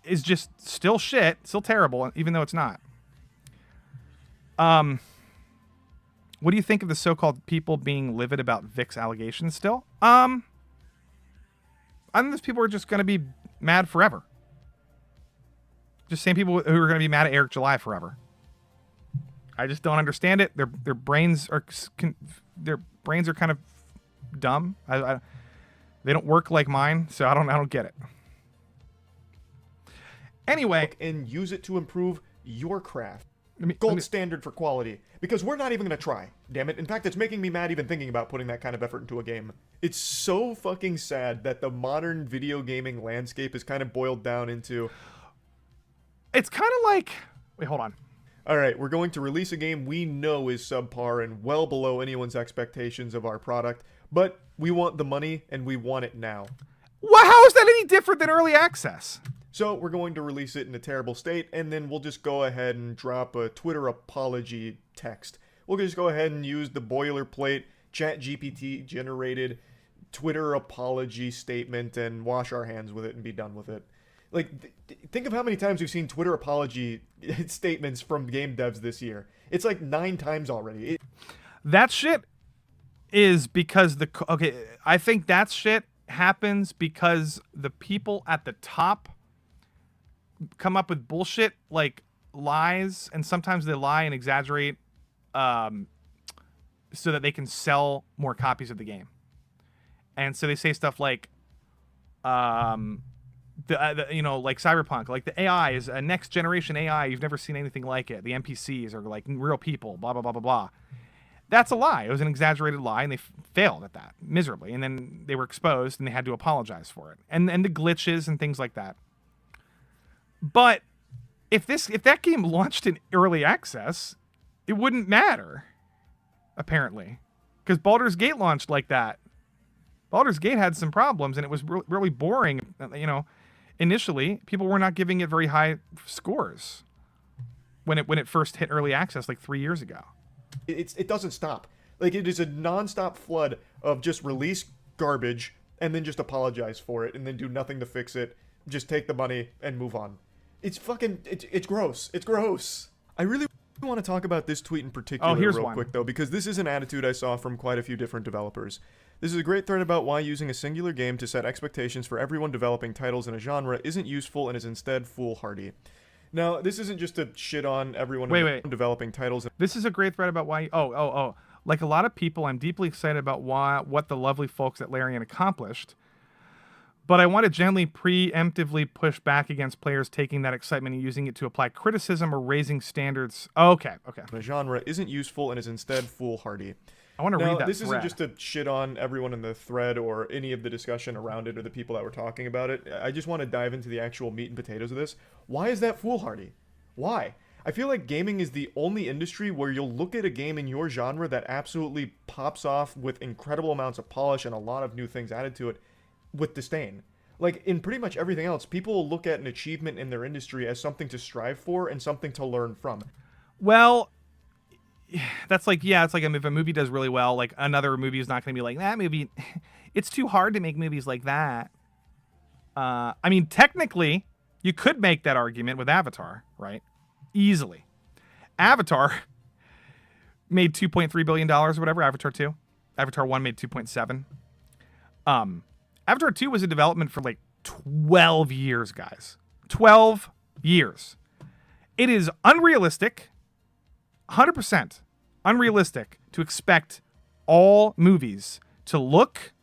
is just still shit, still terrible, even though it's not. What do you think of the so-called people being livid about Vic's allegations still? I think those people are just going to be mad forever. Just same people who are going to be mad at Eric July forever. I just don't understand it. Their brains are kind of dumb. They don't work like mine, so I don't get it. Anyway, and use it to improve your craft. Gold standard for quality. Because we're not even going to try. Damn it. In fact, it's making me mad even thinking about putting that kind of effort into a game. It's so fucking sad that the modern video gaming landscape is kind of boiled down into... It's kind of like... Wait, hold on. Alright, we're going to release a game we know is subpar and well below anyone's expectations of our product, but we want the money and we want it now. Well, how is that any different than early access? So we're going to release it in a terrible state, and then we'll just go ahead and drop a Twitter apology text. We'll just go ahead and use the boilerplate ChatGPT generated Twitter apology statement and wash our hands with it and be done with it. Like, think of how many times we've seen Twitter apology statements from game devs this year. It's like 9 times already. That shit is because I think that shit happens because the people at the top come up with bullshit like lies, and sometimes they lie and exaggerate so that they can sell more copies of the game. And so they say stuff like like Cyberpunk, like the AI is a next generation AI. You've never seen anything like it. The NPCs are like real people, blah, blah, blah, blah, blah. That's a lie. It was an exaggerated lie, and they failed at that miserably. And then they were exposed, and they had to apologize for it. And the glitches and things like that. But if that game launched in early access, it wouldn't matter, apparently. Because Baldur's Gate launched like that. Baldur's Gate had some problems, and it was really boring, initially. People were not giving it very high scores when it first hit early access like 3 years ago. It doesn't stop. Like, it is a non-stop flood of just release garbage and then just apologize for it and then do nothing to fix it. Just take the money and move on. It's fucking... It's gross. It's gross. I really want to talk about this tweet in particular real quick, though, because this is an attitude I saw from quite a few different developers. This is a great thread about why using a singular game to set expectations for everyone developing titles in a genre isn't useful and is instead foolhardy. Now, this isn't just to shit on everyone developing titles. This is a great thread about why... Like a lot of people, I'm deeply excited about what the lovely folks at Larian accomplished, but I want to gently preemptively push back against players taking that excitement and using it to apply criticism or raising standards. Okay. The genre isn't useful and is instead foolhardy. I want to read that this thread. Isn't just to shit on everyone in the thread or any of the discussion around it or the people that were talking about it. I just want to dive into the actual meat and potatoes of this. Why is that foolhardy? Why? I feel like gaming is the only industry where you'll look at a game in your genre that absolutely pops off with incredible amounts of polish and a lot of new things added to it with disdain. Like, in pretty much everything else, people will look at an achievement in their industry as something to strive for and something to learn from. Well... That's like, it's like if a movie does really well, like another movie is not going to be like, that movie, it's too hard to make movies like that. I mean, technically, you could make that argument with Avatar, right? Easily. Avatar made $2.3 billion or whatever, Avatar 2. Avatar 1 made 2.7. Avatar 2 was in development for like 12 years, guys. 12 years. It is unrealistic. 100% unrealistic to expect all movies to look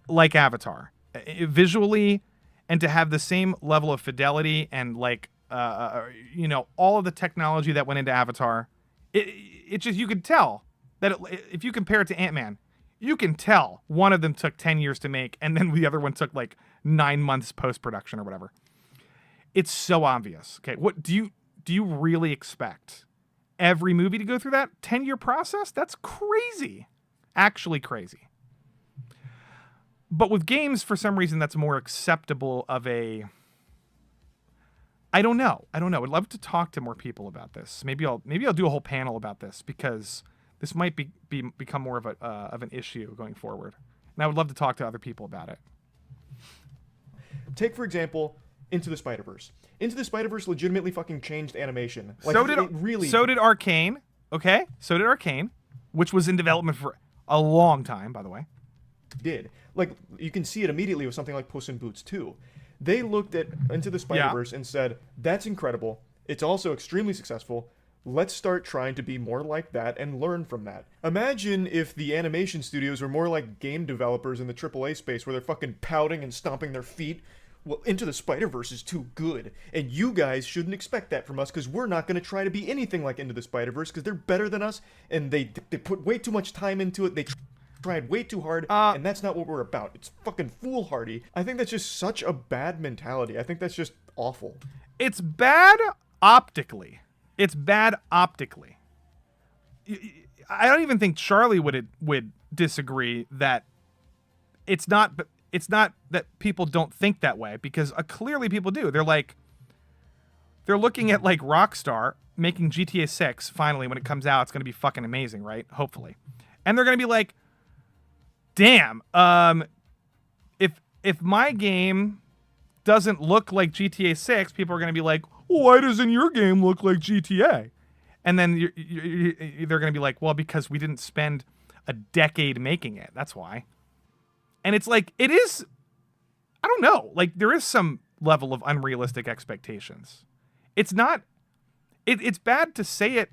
like Avatar visually and to have the same level of fidelity and like all of the technology that went into Avatar. It just, you could tell that if you compare it to Ant-Man, you can tell one of them took 10 years to make and then the other one took like 9 months post-production or whatever. It's so obvious. Okay, what do you really expect every movie to go through that 10-year process? That's crazy. Actually crazy. But with games, for some reason, that's more acceptable of a... I don't know. I'd love to talk to more people about this. Maybe I'll do a whole panel about this, because this might become more of an issue going forward. And I would love to talk to other people about it. Take, for example, Into the Spider-Verse. Into the Spider-Verse legitimately fucking changed animation. Like, so did Arcane. Okay? So did Arcane, which was in development for a long time, by the way. Did. Like, you can see it immediately with something like Puss in Boots 2. They looked at Into the Spider-Verse and said, that's incredible. It's also extremely successful. Let's start trying to be more like that and learn from that. Imagine if the animation studios were more like game developers in the AAA space, where they're fucking pouting and stomping their feet. Well, Into the Spider-Verse is too good, and you guys shouldn't expect that from us, because we're not going to try to be anything like Into the Spider-Verse, because they're better than us, and they put way too much time into it. They tried way too hard, and that's not what we're about. It's fucking foolhardy. I think that's just such a bad mentality. I think that's just awful. It's bad optically. I don't even think Charlie would disagree that it's not that people don't think that way, because clearly people do. They're looking at like Rockstar making GTA 6 finally when it comes out. It's going to be fucking amazing, right? Hopefully. And they're going to be like, damn, if my game doesn't look like GTA 6, people are going to be like, why doesn't your game look like GTA? And then they're going to be like, well, because we didn't spend a decade making it. That's why. And it's like, it is, I don't know, like there is some level of unrealistic expectations. It's not, it's bad to say it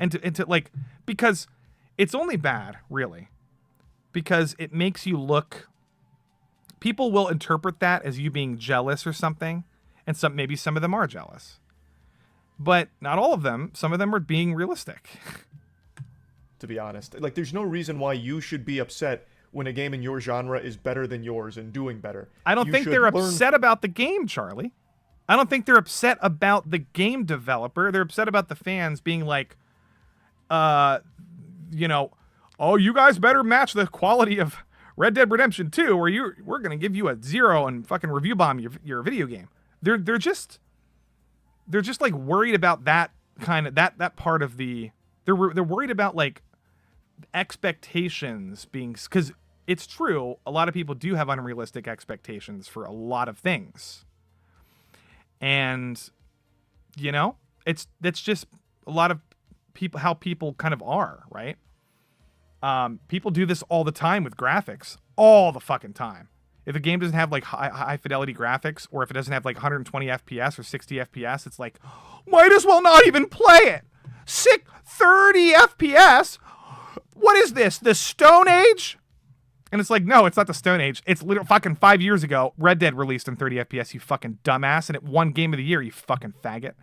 and to like, because it's only bad, really, because it makes you look, people will interpret that as you being jealous or something. And maybe some of them are jealous, but not all of them. Some of them are being realistic. To be honest, like, there's no reason why you should be upset when a game in your genre is better than yours and doing better. I don't think they're upset about the game, Charlie. I don't think they're upset about the game developer. They're upset about the fans being like, oh, you guys better match the quality of Red Dead Redemption 2, or we're gonna give you a 0 and fucking review bomb your video game. They're just like worried about that kind of that part of the. They're worried about like expectations being, because it's true, a lot of people do have unrealistic expectations for a lot of things, and that's just a lot of people, how people kind of are, right? People do this all the time with graphics, all the fucking time. If a game doesn't have like high fidelity graphics, or if it doesn't have like 120 FPS or 60 FPS, it's like, might as well not even play it. 30 FPS? What is this? The Stone Age? And it's like, no, it's not the Stone Age. It's literally fucking 5 years ago. Red Dead released in 30 FPS, you fucking dumbass, and it won Game of the Year, you fucking faggot.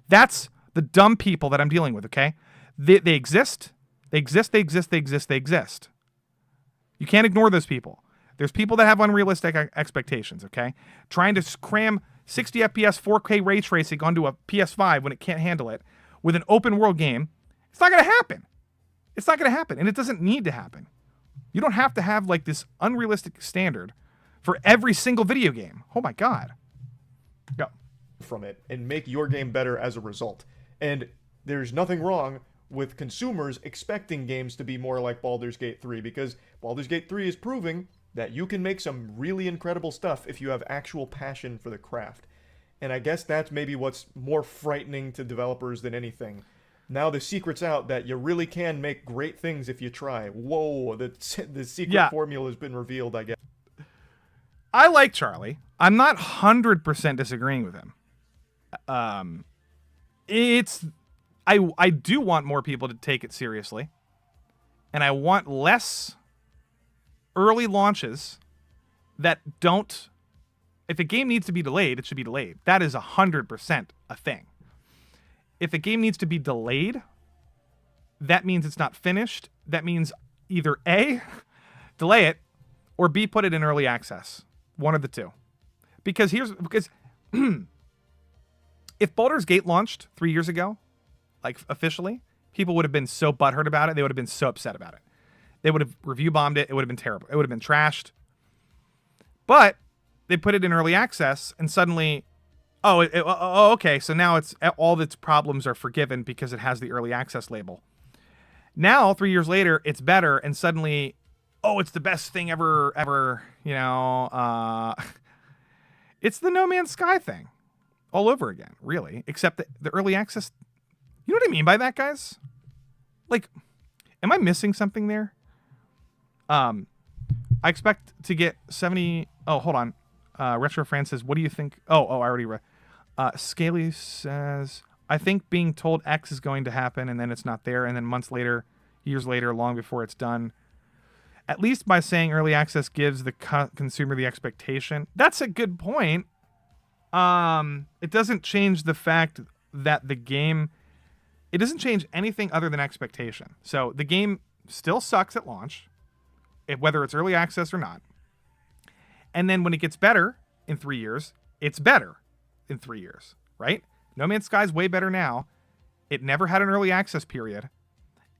That's the dumb people that I'm dealing with, okay? They exist. They exist. You can't ignore those people. There's people that have unrealistic expectations, okay? Trying to cram 60 FPS 4K ray tracing onto a PS5 when it can't handle it with an open world game, it's not going to happen. It's not going to happen, and it doesn't need to happen. You don't have to have like this unrealistic standard for every single video game. Oh my God. Go. From it and make your game better as a result. And there's nothing wrong with consumers expecting games to be more like Baldur's Gate 3, because Baldur's Gate 3 is proving that you can make some really incredible stuff if you have actual passion for the craft. And I guess that's maybe what's more frightening to developers than anything. Now the secret's out that you really can make great things if you try. Whoa, the secret formula has been revealed, I guess. I like Charlie. I'm not 100% disagreeing with him. I do want more people to take it seriously. And I want less early launches that don't... If a game needs to be delayed, it should be delayed. That is 100% a thing. If a game needs to be delayed, that means it's not finished. That means either A, delay it, or B, put it in early access. One of the two. Because if Baldur's Gate launched 3 years ago, like officially, people would have been so butthurt about it. They would have been so upset about it. They would have review bombed it. It would have been terrible. It would have been trashed. But they put it in early access, and suddenly, okay, so now it's all of its problems are forgiven because it has the early access label. Now, 3 years later, it's better, and suddenly, it's the best thing ever. It's the No Man's Sky thing, all over again, really. Except that the early access. You know what I mean by that, guys? Like, am I missing something there? I expect to get 70. Oh, hold on. Retro Fran says, what do you think? I already read. Scaly says, I think being told X is going to happen and then it's not there. And then months later, years later, long before it's done. At least by saying early access gives the consumer the expectation. That's a good point. It doesn't change the fact that the game, it doesn't change anything other than expectation. So the game still sucks at launch, whether it's early access or not. And then when it gets better in 3 years, it's better in 3 years, right? No Man's Sky is way better now. It never had an early access period.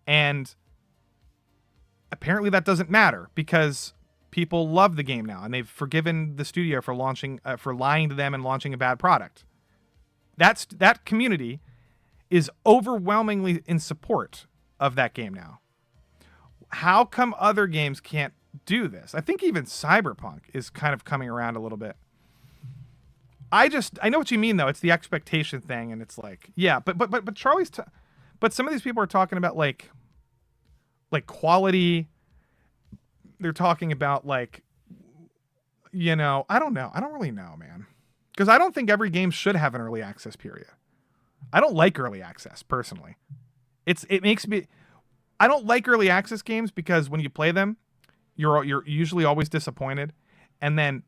And apparently that doesn't matter because people love the game now and they've forgiven the studio for lying to them and launching a bad product. That community is overwhelmingly in support of that game now. How come other games can't do this? I think even Cyberpunk is kind of coming around a little bit. I know what you mean though. It's the expectation thing, and it's like, yeah, but Charlie's, but some of these people are talking about like quality. They're talking about like, I don't know. I don't really know, man, because I don't think every game should have an early access period. I don't like early access personally. It makes me. I don't like early access games because when you play them, you're usually always disappointed, and then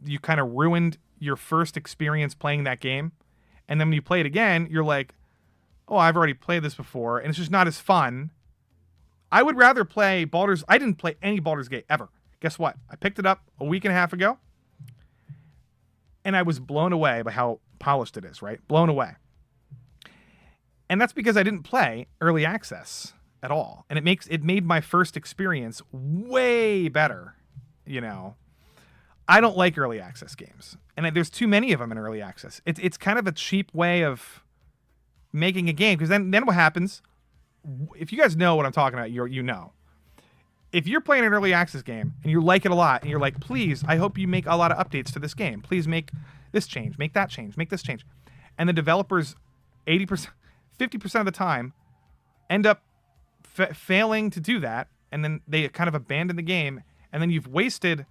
you kind of ruined your first experience playing that game, and then when you play it again, you're like, I've already played this before, and it's just not as fun. I would rather play Baldur's. I didn't play any Baldur's Gate ever. Guess what? I picked it up a week and a half ago, and I was blown away by how polished it is. Right, blown away. And that's because I didn't play early access at all. And it made my first experience way better. I don't like early access games. And there's too many of them in early access. It's kind of a cheap way of making a game. Because then what happens, if you guys know what I'm talking about, you know. If you're playing an early access game and you like it a lot and you're like, please, I hope you make a lot of updates to this game. Please make this change, make that change, make this change. And the developers 50% of the time end up failing to do that, and then they kind of abandon the game, and then you've wasted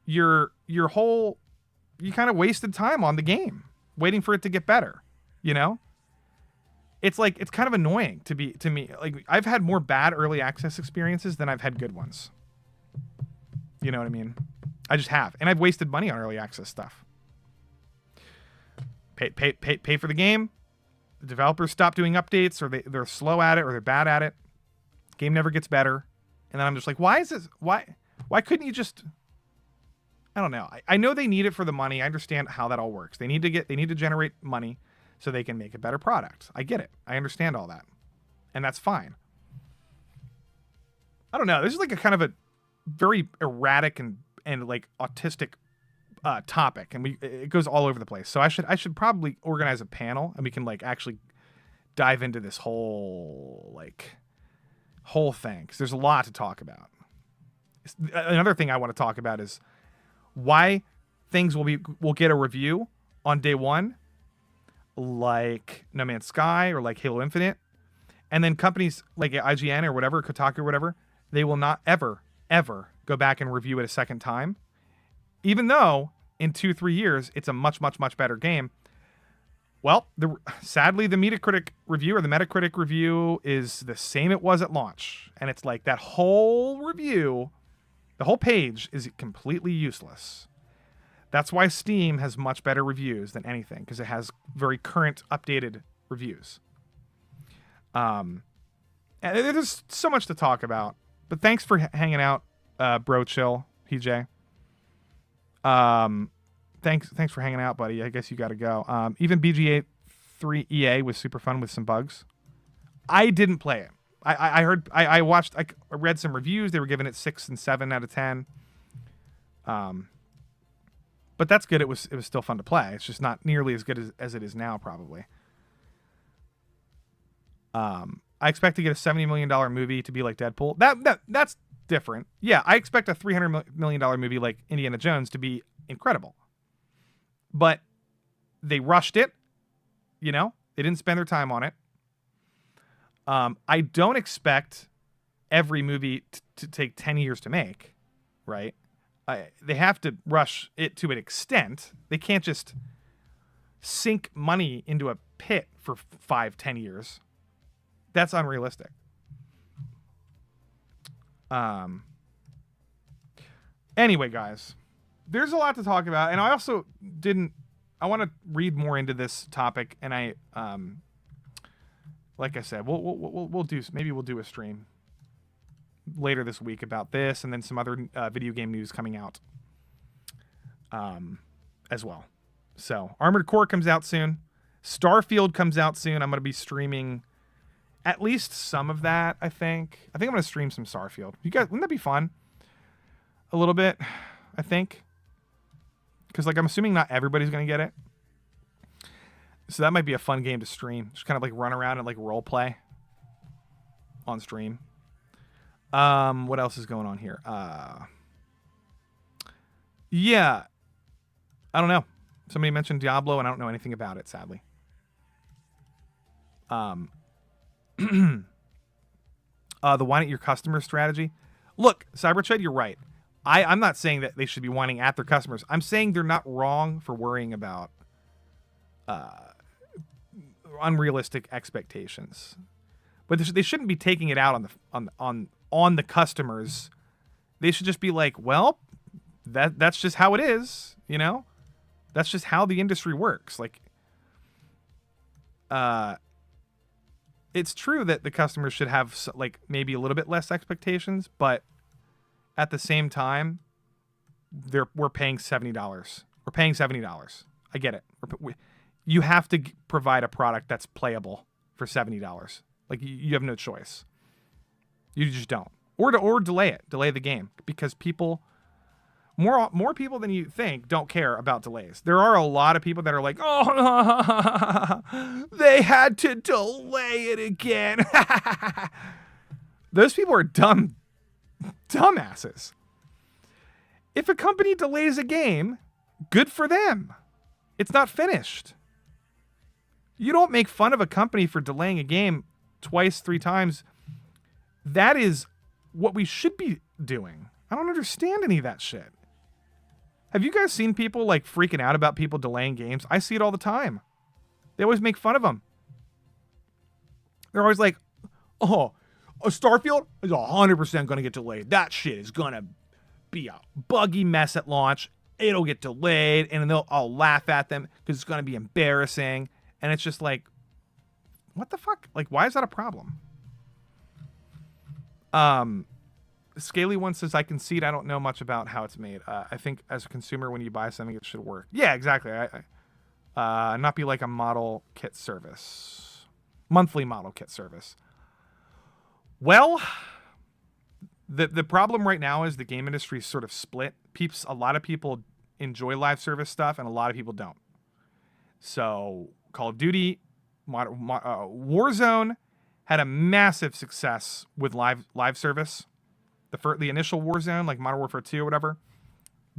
you kind of wasted time on the game waiting for it to get better. It's like, it's kind of annoying to me. Like, I've had more bad early access experiences than I've had good ones. You know what I mean? I just have, and I've wasted money on early access stuff. Pay for the game. The developers stop doing updates, or they're slow at it, or they're bad at it. Game never gets better. And then I'm just like, why couldn't you just, I don't know. I know they need it for the money. I understand how that all works. They need to generate money so they can make a better product. I get it. I understand all that. And that's fine. I don't know. This is like a kind of a very erratic and like autistic topic, and it goes all over the place. So I should probably organize a panel, and we can like actually dive into this whole thing, because there's a lot to talk about. Another thing I want to talk about is why things will get a review on day one, like No Man's Sky or like Halo Infinite, and then companies like IGN or whatever, Kotaku or whatever, they will not ever go back and review it a second time. Even though in 2-3 years, it's a much, much, much better game. Well, sadly, the Metacritic review is the same it was at launch. And it's like that whole review, the whole page is completely useless. That's why Steam has much better reviews than anything, because it has very current, updated reviews. And there's so much to talk about. But thanks for hanging out, Bro Chill, PJ. Thanks for hanging out, buddy. I guess you got to go. Even BG8 3 EA was super fun with some bugs. I didn't play it. I read some reviews. They were giving it 6 and 7 out of 10. But that's good. It was still fun to play. It's just not nearly as good as it is now, probably. I expect to get a $70 million movie to be like Deadpool. That's different. Yeah, I expect a $300 million movie like Indiana Jones to be incredible. But they rushed it. You know, they didn't spend their time on it. I don't expect every movie to take 10 years to make, right? They have to rush it to an extent. They can't just sink money into a pit for 5-10 years. That's unrealistic. Anyway, guys, there's a lot to talk about, and I also I want to read more into this topic, and like I said, we'll do a stream later this week about this, and then some other video game news coming out as well. So Armored Core comes out soon. Starfield comes out soon. I'm going to be streaming at least some of that, I think. I'm going to stream some Starfield. You guys, wouldn't that be fun? A little bit, I think. Because I'm assuming not everybody's going to get it. So that might be a fun game to stream. Just kind of run around and role play on stream. What else is going on here? Yeah. I don't know. Somebody mentioned Diablo, and I don't know anything about it, sadly. The whine at your customer strategy. Look, Cyberched, you're right. I'm not saying that they should be whining at their customers. I'm saying they're not wrong for worrying about unrealistic expectations. But they shouldn't be taking it out on the customers. They should just be like, well, that's just how it is, you know? That's just how the industry works. It's true that the customers should have maybe a little bit less expectations, but at the same time, we're paying $70. We're paying $70. I get it. You have to provide a product that's playable for $70. You have no choice. You just don't. Or delay it. Delay the game, because more people than you think don't care about delays. There are a lot of people that are like, oh, they had to delay it again. Those people are dumbasses. If a company delays a game, good for them. It's not finished. You don't make fun of a company for delaying a game twice, 3 times. That is what we should be doing. I don't understand any of that shit. Have you guys seen people freaking out about people delaying games? I see it all the time. They always make fun of them. They're always like, oh, a Starfield is 100% going to get delayed. That shit is going to be a buggy mess at launch. It'll get delayed, and I'll laugh at them because it's going to be embarrassing. And it's just what the fuck? Why is that a problem? Scaly one says, I concede I don't know much about how it's made. I think as a consumer, when you buy something, it should work. Yeah, exactly. Not be like a model kit service. Monthly model kit service. Well, the problem right now is the game industry is sort of split. A lot of people enjoy live service stuff, and a lot of people don't. So Call of Duty, Warzone had a massive success with live service. The initial Warzone, Modern Warfare 2 or whatever,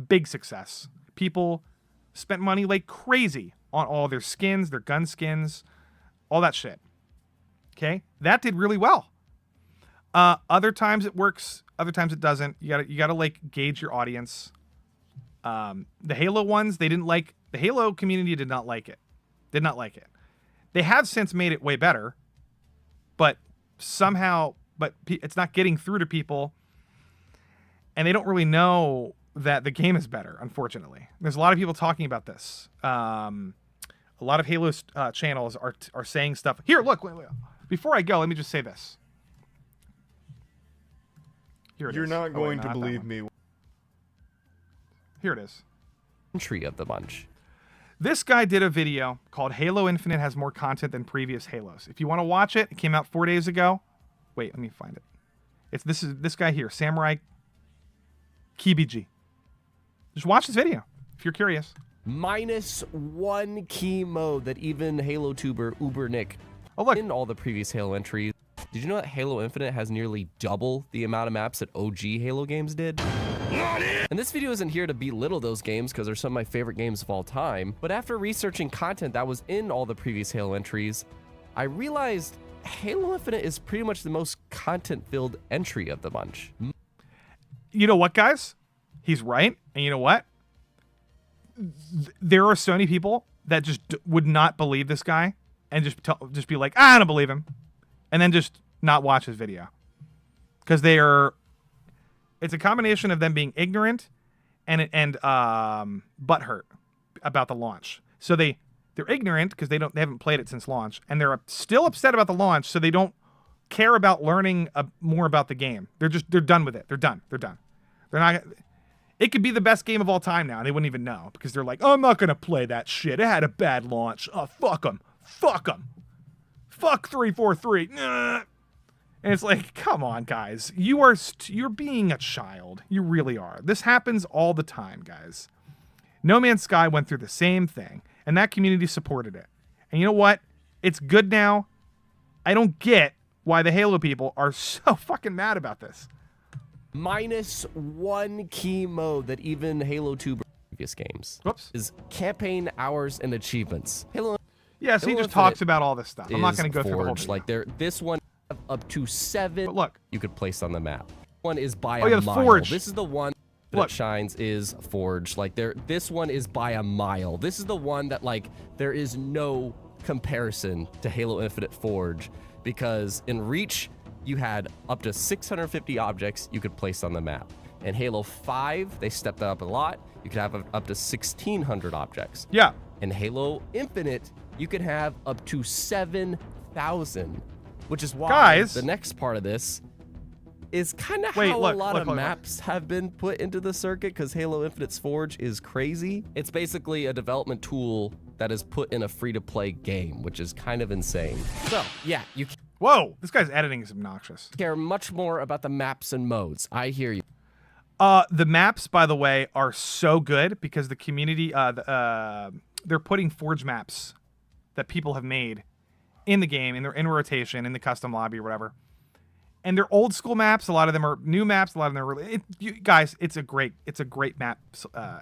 big success. People spent money like crazy on all their skins, their gun skins, all that shit. Okay, that did really well. Other times it works, other times it doesn't. You gotta gauge your audience. The Halo ones, they didn't like. The Halo community did not like it. Did not like it. They have since made it way better, but it's not getting through to people. And they don't really know that the game is better, unfortunately. There's a lot of people talking about this. A lot of Halo channels are saying stuff. Here, look. Wait. Before I go, let me just say this. Here it is. You're not going to believe me. Here it is. Entry of the bunch. This guy did a video called Halo Infinite has more content than previous Halos. If you want to watch it, it came out 4 days ago. Wait, let me find it. This is this guy here, Samurai KBG. Just watch this video if you're curious. -1 key mode that even Halo tuber Uber Nick in all the previous Halo entries. Did you know that Halo Infinite has nearly double the amount of maps that OG Halo games did? And this video isn't here to belittle those games because they're some of my favorite games of all time, but after researching content that was in all the previous Halo entries, I realized Halo Infinite is pretty much the most content-filled entry of the bunch. You know what, guys? He's right. And you know what? There are so many people that just would not believe this guy and just be like, I don't believe him. And then just not watch his video. Because it's a combination of them being ignorant and butthurt about the launch. So they're ignorant because they haven't played it since launch, and they're still upset about the launch, so they don't care about learning more about the game. They're done with it. They're done. They're not. It could be the best game of all time now, and they wouldn't even know because they're like, oh, I'm not gonna play that shit. It had a bad launch. Oh, fuck them. Fuck them. Fuck 343. Nah. And it's like, come on, guys. You're being a child. You really are. This happens all the time, guys. No Man's Sky went through the same thing, and that community supported it. And you know what? It's good now. I don't get why the Halo people are so fucking mad about this. -1 key mode that even Halo 2 previous games is campaign hours and achievements. Halo. Yes, he just talks about all this stuff. I'm not going to go through the whole video. Like this one up to 7. But look, you could place on the map. One is by a mile. Forge. This is the one that shines is Forge. Like this one is by a mile. This is the one that like there is no comparison to Halo Infinite Forge, because in Reach you had up to 650 objects you could place on the map. In Halo 5, they stepped that up a lot. You could have up to 1,600 objects. Yeah. In Halo Infinite, you could have up to 7,000, which is why the next part of this is kind of how a lot of maps have been put into the circuit, because Halo Infinite's Forge is crazy. It's basically a development tool that is put in a free-to-play game, which is kind of insane. So, yeah, you whoa, this guy's editing is obnoxious. Care much more about the maps and modes. I hear you. The maps, by the way, are so good because the community, they're putting Forge maps that people have made in the game, and they're in rotation in the custom lobby or whatever. And they're old school maps. A lot of them are new maps. A lot of them are really. Guys, it's a great map.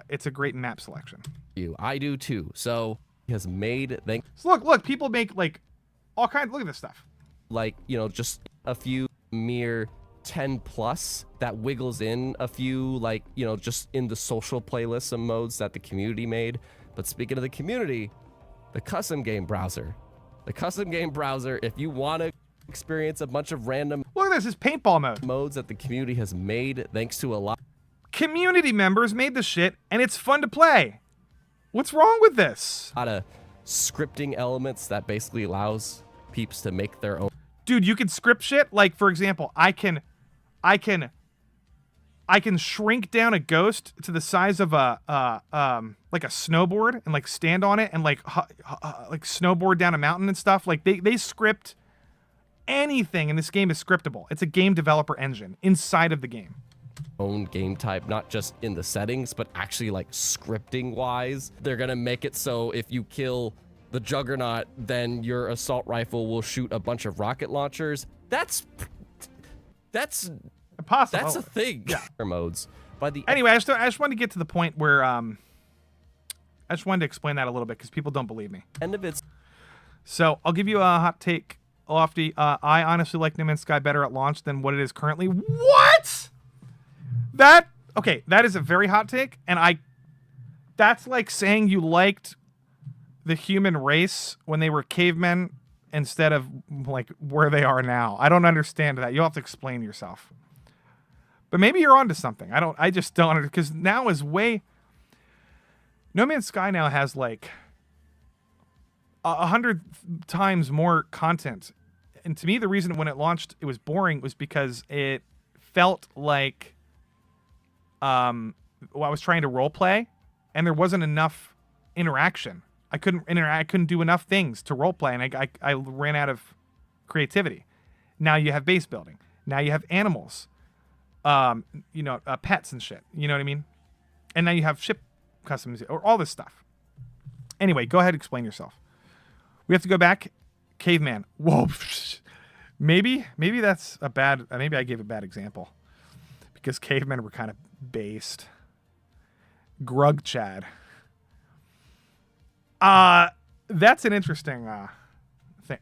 It's a great map selection. I do too. So he has made. So look, people make like all kinds. Look at this stuff. Like, you know, just a few mere 10 plus that wiggles in a few, like, you know, just in the social playlists and modes that the community made. But speaking of the community, the custom game browser. The custom game browser, if you want to experience a bunch of random look at this paintball mode modes that the community has made thanks to a lot community members made this shit, and it's fun to play. What's wrong with this? A lot of scripting elements that basically allows peeps to make their own. Dude, you can script shit. Like, for example, I can shrink down a ghost to the size of a like a snowboard and like stand on it and like snowboard down a mountain and stuff. Like they script anything, and this game is scriptable. It's a game developer engine inside of the game. Own game type, not just in the settings, but actually like scripting wise. They're gonna make it so if you kill the Juggernaut, then your assault rifle will shoot a bunch of rocket launchers. That's impossible. That's a thing. Yeah. Modes. Anyway, I just wanted to get to the point where I just wanted to explain that a little bit because people don't believe me. End of it. So I'll give you a hot take, Lofty. I honestly like No Man's Sky better at launch than what it is currently. What? That is a very hot take, and that's like saying you liked the human race when they were cavemen instead of like where they are now. I don't understand that. You'll have to explain yourself. But maybe you're onto something. I just don't, because now is way. No Man's Sky now has like 100 times more content. And to me, the reason when it launched it was boring was because it felt like I was trying to role play, and there wasn't enough interaction. I couldn't interact. I couldn't do enough things to role play, and I ran out of creativity. Now you have base building. Now you have animals, pets and shit. You know what I mean? And now you have ship customs or all this stuff. Anyway, go ahead, explain yourself. We have to go back. Caveman. Whoa. Maybe that's a bad. Maybe I gave a bad example because cavemen were kind of based. Grug Chad. That's an interesting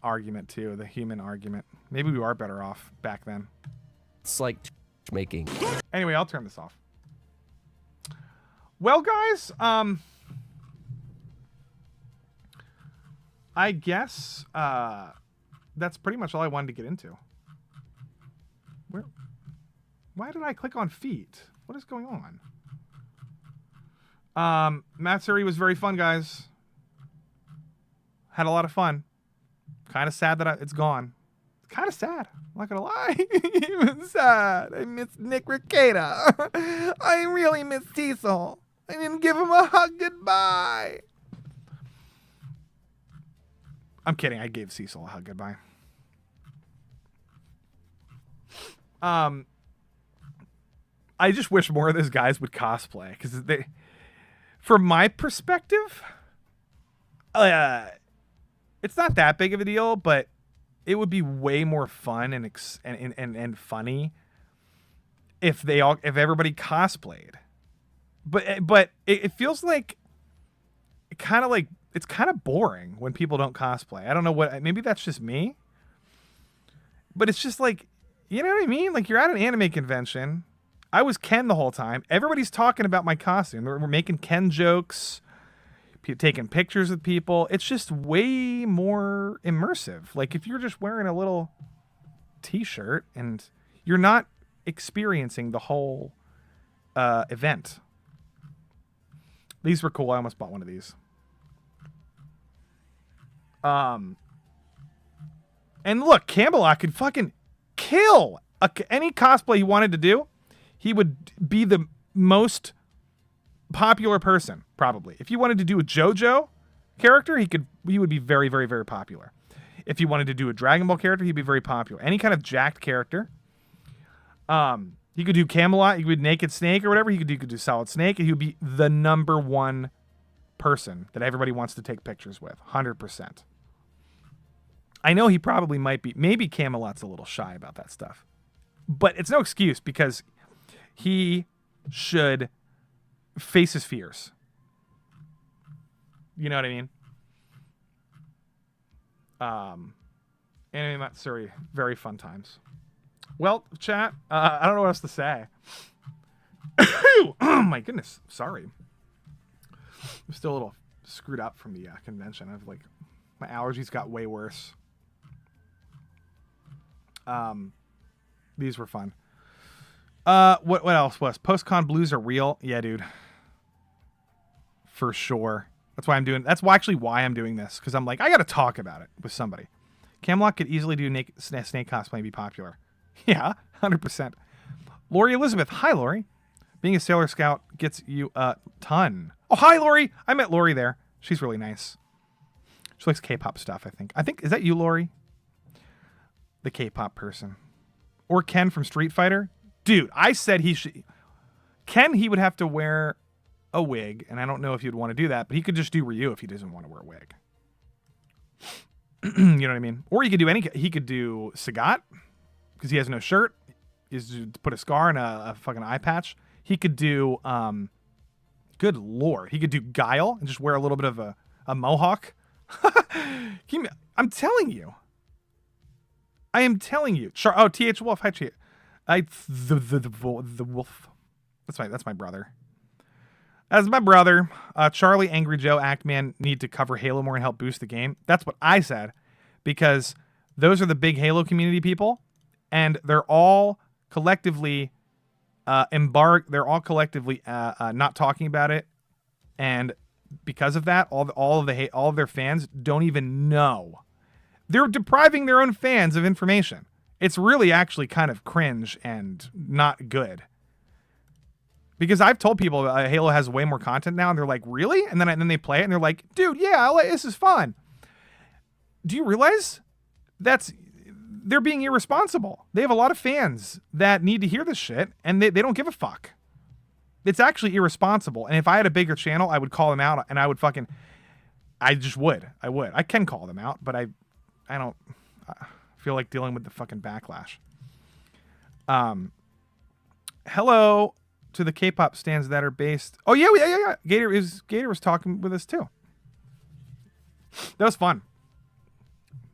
argument too. The human argument. Maybe we are better off back then. It's like making. Anyway, I'll turn this off. Well, guys, I guess that's pretty much all I wanted to get into. Why did I click on feet? What is going on? Matsuri was very fun, guys. Had a lot of fun. Kind of sad that it's gone. Kind of sad. I'm not gonna lie. Even sad. I miss Nick Ricada. I really miss Cecil. I didn't give him a hug goodbye. I'm kidding. I gave Cecil a hug goodbye. I just wish more of those guys would cosplay because from my perspective, it's not that big of a deal, but it would be way more fun and funny if everybody cosplayed. But it feels like it's kind of boring when people don't cosplay. I don't know maybe that's just me. But it's just like, you know what I mean? Like you're at an anime convention. I was Ken the whole time. Everybody's talking about my costume. We're making Ken jokes, taking pictures with people. It's just way more immersive. Like if you're just wearing a little t-shirt and you're not experiencing the whole event. These were cool. I almost bought one of these. And look, Camelot could fucking kill any cosplay he wanted to do. He would be the most popular person, probably. If you wanted to do a JoJo character, he would be very, very, very popular. If you wanted to do a Dragon Ball character, he'd be very popular. Any kind of jacked character. He could do Camelot, he could do Naked Snake or whatever. He could do Solid Snake, and he would be the number one person that everybody wants to take pictures with. 100%. I know he probably might be. Maybe Camelot's a little shy about that stuff. But it's no excuse because he should face his fears. You know what I mean? Anime Matsuri, very fun times. Well, chat, I don't know what else to say. Oh my goodness, sorry. I'm still a little screwed up from the convention. My allergies got way worse. These were fun. What else was? Post-con blues are real? Yeah, dude. For sure. That's why I'm doing this. Because I'm like, I got to talk about it with somebody. Camelot could easily do snake cosplay and be popular. Yeah, 100%. Lori Elizabeth. Hi, Lori. Being a Sailor Scout gets you a ton. Oh, hi, Lori. I met Lori there. She's really nice. She likes K-pop stuff, I think. Is that you, Lori? The K-pop person. Or Ken from Street Fighter. Dude, I said he should... Ken, he would have to wear a wig, and I don't know if he'd want to do that, but he could just do Ryu if he doesn't want to wear a wig. You know what I mean? Or he could do Sagat, because he has no shirt. He's to put a scar and a fucking eye patch. He could do... good lord. He could do Guile and just wear a little bit of a mohawk. I'm telling you. I am telling you. TH Wolf. Hi, TH. The wolf. That's my brother. That's my brother. Charlie, Angry Joe, Actman need to cover Halo more and help boost the game. That's what I said, because those are the big Halo community people, and they're all collectively They're all collectively not talking about it, and because of that, all of their fans don't even know. They're depriving their own fans of information. It's really actually kind of cringe and not good. Because I've told people Halo has way more content now, and they're like, really? And then they play it, and they're like, dude, yeah, this is fun. Do you realize they're being irresponsible? They have a lot of fans that need to hear this shit, and they don't give a fuck. It's actually irresponsible. And if I had a bigger channel, I would call them out, and I would I just would. I would. I can call them out, but I don't feel like dealing with the fucking backlash. Hello to the K-pop stands that are based. Oh yeah. Gator was talking with us too. That was fun.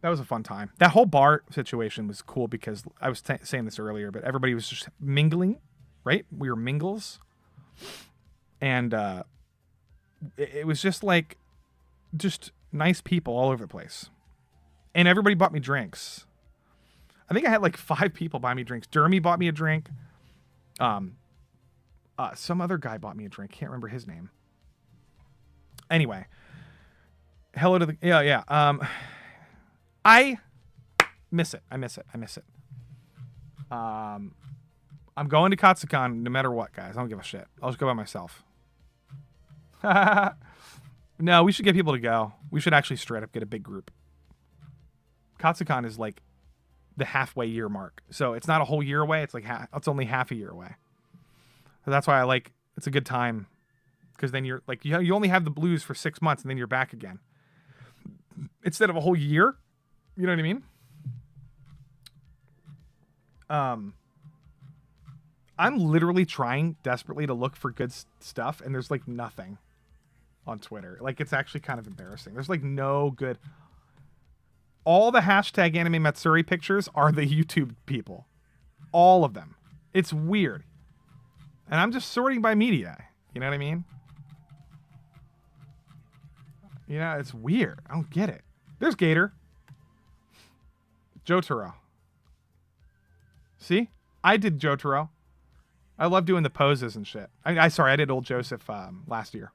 That was a fun time. That whole bar situation was cool because I was saying this earlier, but everybody was just mingling, right? We were mingles, and it was just like nice people all over the place, and everybody bought me drinks. I think I had like 5 people buy me drinks. Dermy bought me a drink. Some other guy bought me a drink. Can't remember his name. Anyway, hello to the I miss it. I'm going to Katsucon no matter what, guys. I don't give a shit. I'll just go by myself. No, we should get people to go. We should actually straight up get a big group. Katsucon is like the halfway year mark. So it's not a whole year away. It's like it's only half a year away. So that's why it's a good time, because then you're like, you only have the blues for 6 months and then you're back again. Instead of a whole year. You know what I mean? I'm literally trying desperately to look for good stuff, and there's like nothing on Twitter. Like, it's actually kind of embarrassing. There's like no good. All the hashtag Anime Matsuri pictures are the YouTube people. All of them. It's weird. And I'm just sorting by media. You know what I mean? Yeah, it's weird. I don't get it. There's Gator. Jotaro. See? I did Jotaro. I love doing the poses and shit. I did Old Joseph last year.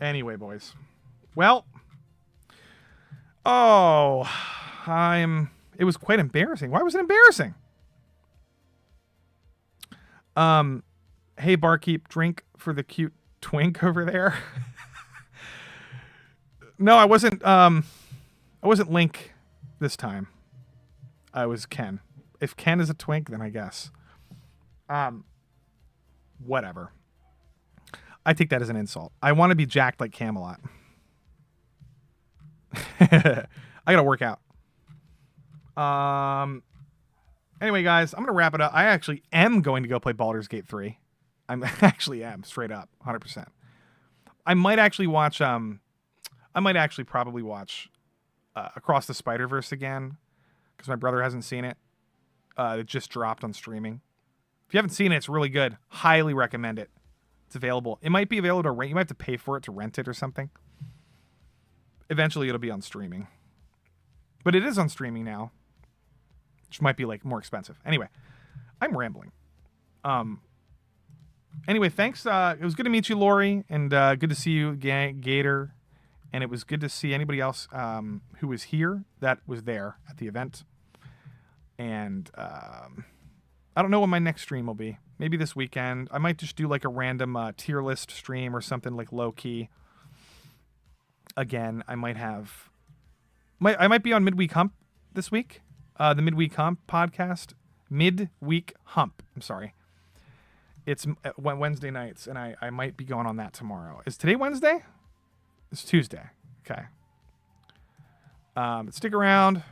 Anyway, boys. Well. It was quite embarrassing. Why was it embarrassing? Hey, barkeep, drink for the cute twink over there. No, I wasn't Link this time. I was Ken. If Ken is a twink, then I guess. Whatever. I take that as an insult. I want to be jacked like Camelot. I gotta work out. Anyway, guys, I'm gonna wrap it up. I actually am going to go play Baldur's Gate 3. I actually am, straight up, 100%. I might actually watch. I might actually probably watch Across the Spider-Verse again, because my brother hasn't seen it. It just dropped on streaming. If you haven't seen it, it's really good. Highly recommend it. It's available. It might be available to rent. You might have to pay for it to rent it or something. Eventually, it'll be on streaming. But it is on streaming now, which might be like more expensive. Anyway, I'm rambling. Anyway, thanks. It was good to meet you, Lori, and good to see you, Gator. And it was good to see anybody else who was here that was there at the event. And I don't know when my next stream will be. Maybe this weekend. I might just do like a random tier list stream or something like low key. Again, I might have. I might be on Midweek Hump this week. The Midweek Hump podcast. Midweek Hump. I'm sorry. It's Wednesday nights, and I might be going on that tomorrow. Is today Wednesday? It's Tuesday. Okay. Stick around. I'm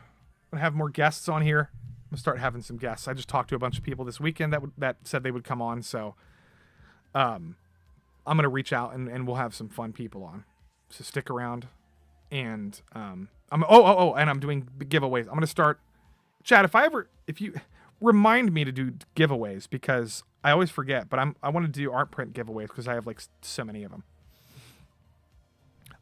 going to have more guests on here. I'm going to start having some guests. I just talked to a bunch of people this weekend that said they would come on, so I'm going to reach out and we'll have some fun people on. So stick around. And and I'm doing giveaways. I'm going to start. Chad, if you remind me to do giveaways, because I always forget, but I want to do art print giveaways because I have like so many of them.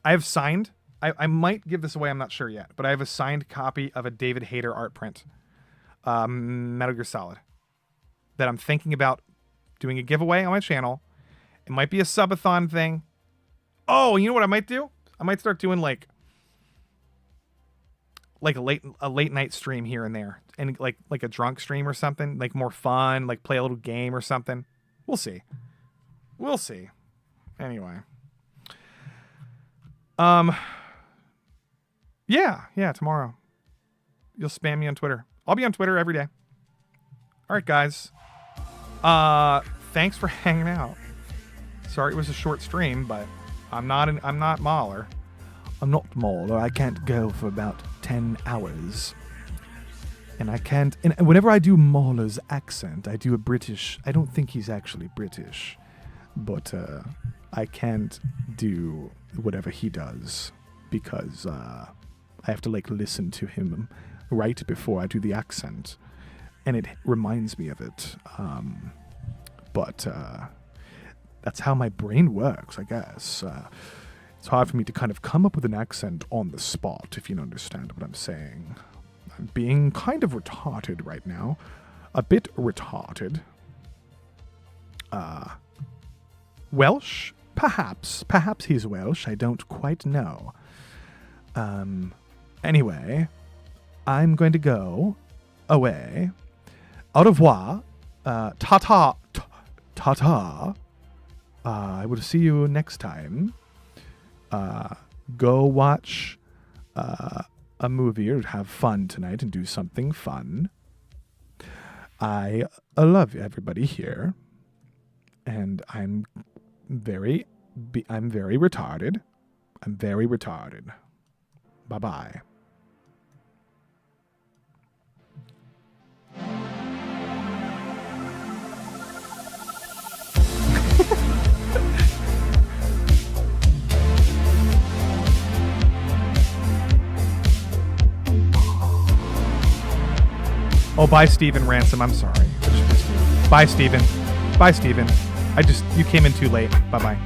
I have signed. I might give this away. I'm not sure yet, but I have a signed copy of a David Hayter art print, Metal Gear Solid, that I'm thinking about doing a giveaway on my channel. It might be a subathon thing. Oh, you know what I might do? I might start doing like like a late night stream here and there, and like a drunk stream or something, like more fun, like play a little game or something. We'll see. Anyway. Yeah, tomorrow. You'll spam me on Twitter. I'll be on Twitter every day. All right, guys. Thanks for hanging out. Sorry it was a short stream, but I'm not Mahler. I'm not Mahler. I can't go for about 10 hours. And I can't... And whenever I do Mahler's accent, I do a British... I don't think he's actually British. But I can't do whatever he does. Because I have to, like, listen to him right before I do the accent. And it reminds me of it. But that's how my brain works, I guess. It's hard for me to kind of come up with an accent on the spot, if you understand what I'm saying. I'm being kind of retarded right now. A bit retarded. Welsh? Perhaps. Perhaps he's Welsh. I don't quite know. Anyway, I'm going to go away. Au revoir. Ta-ta. Ta-ta. I will see you next time. Go watch a movie or have fun tonight and do something fun. I love everybody here. And I'm very retarded. I'm very retarded. Bye-bye. Oh, bye, Steven Ransom. I'm sorry. Bye, Steven. Bye, Steven. You came in too late. Bye-bye.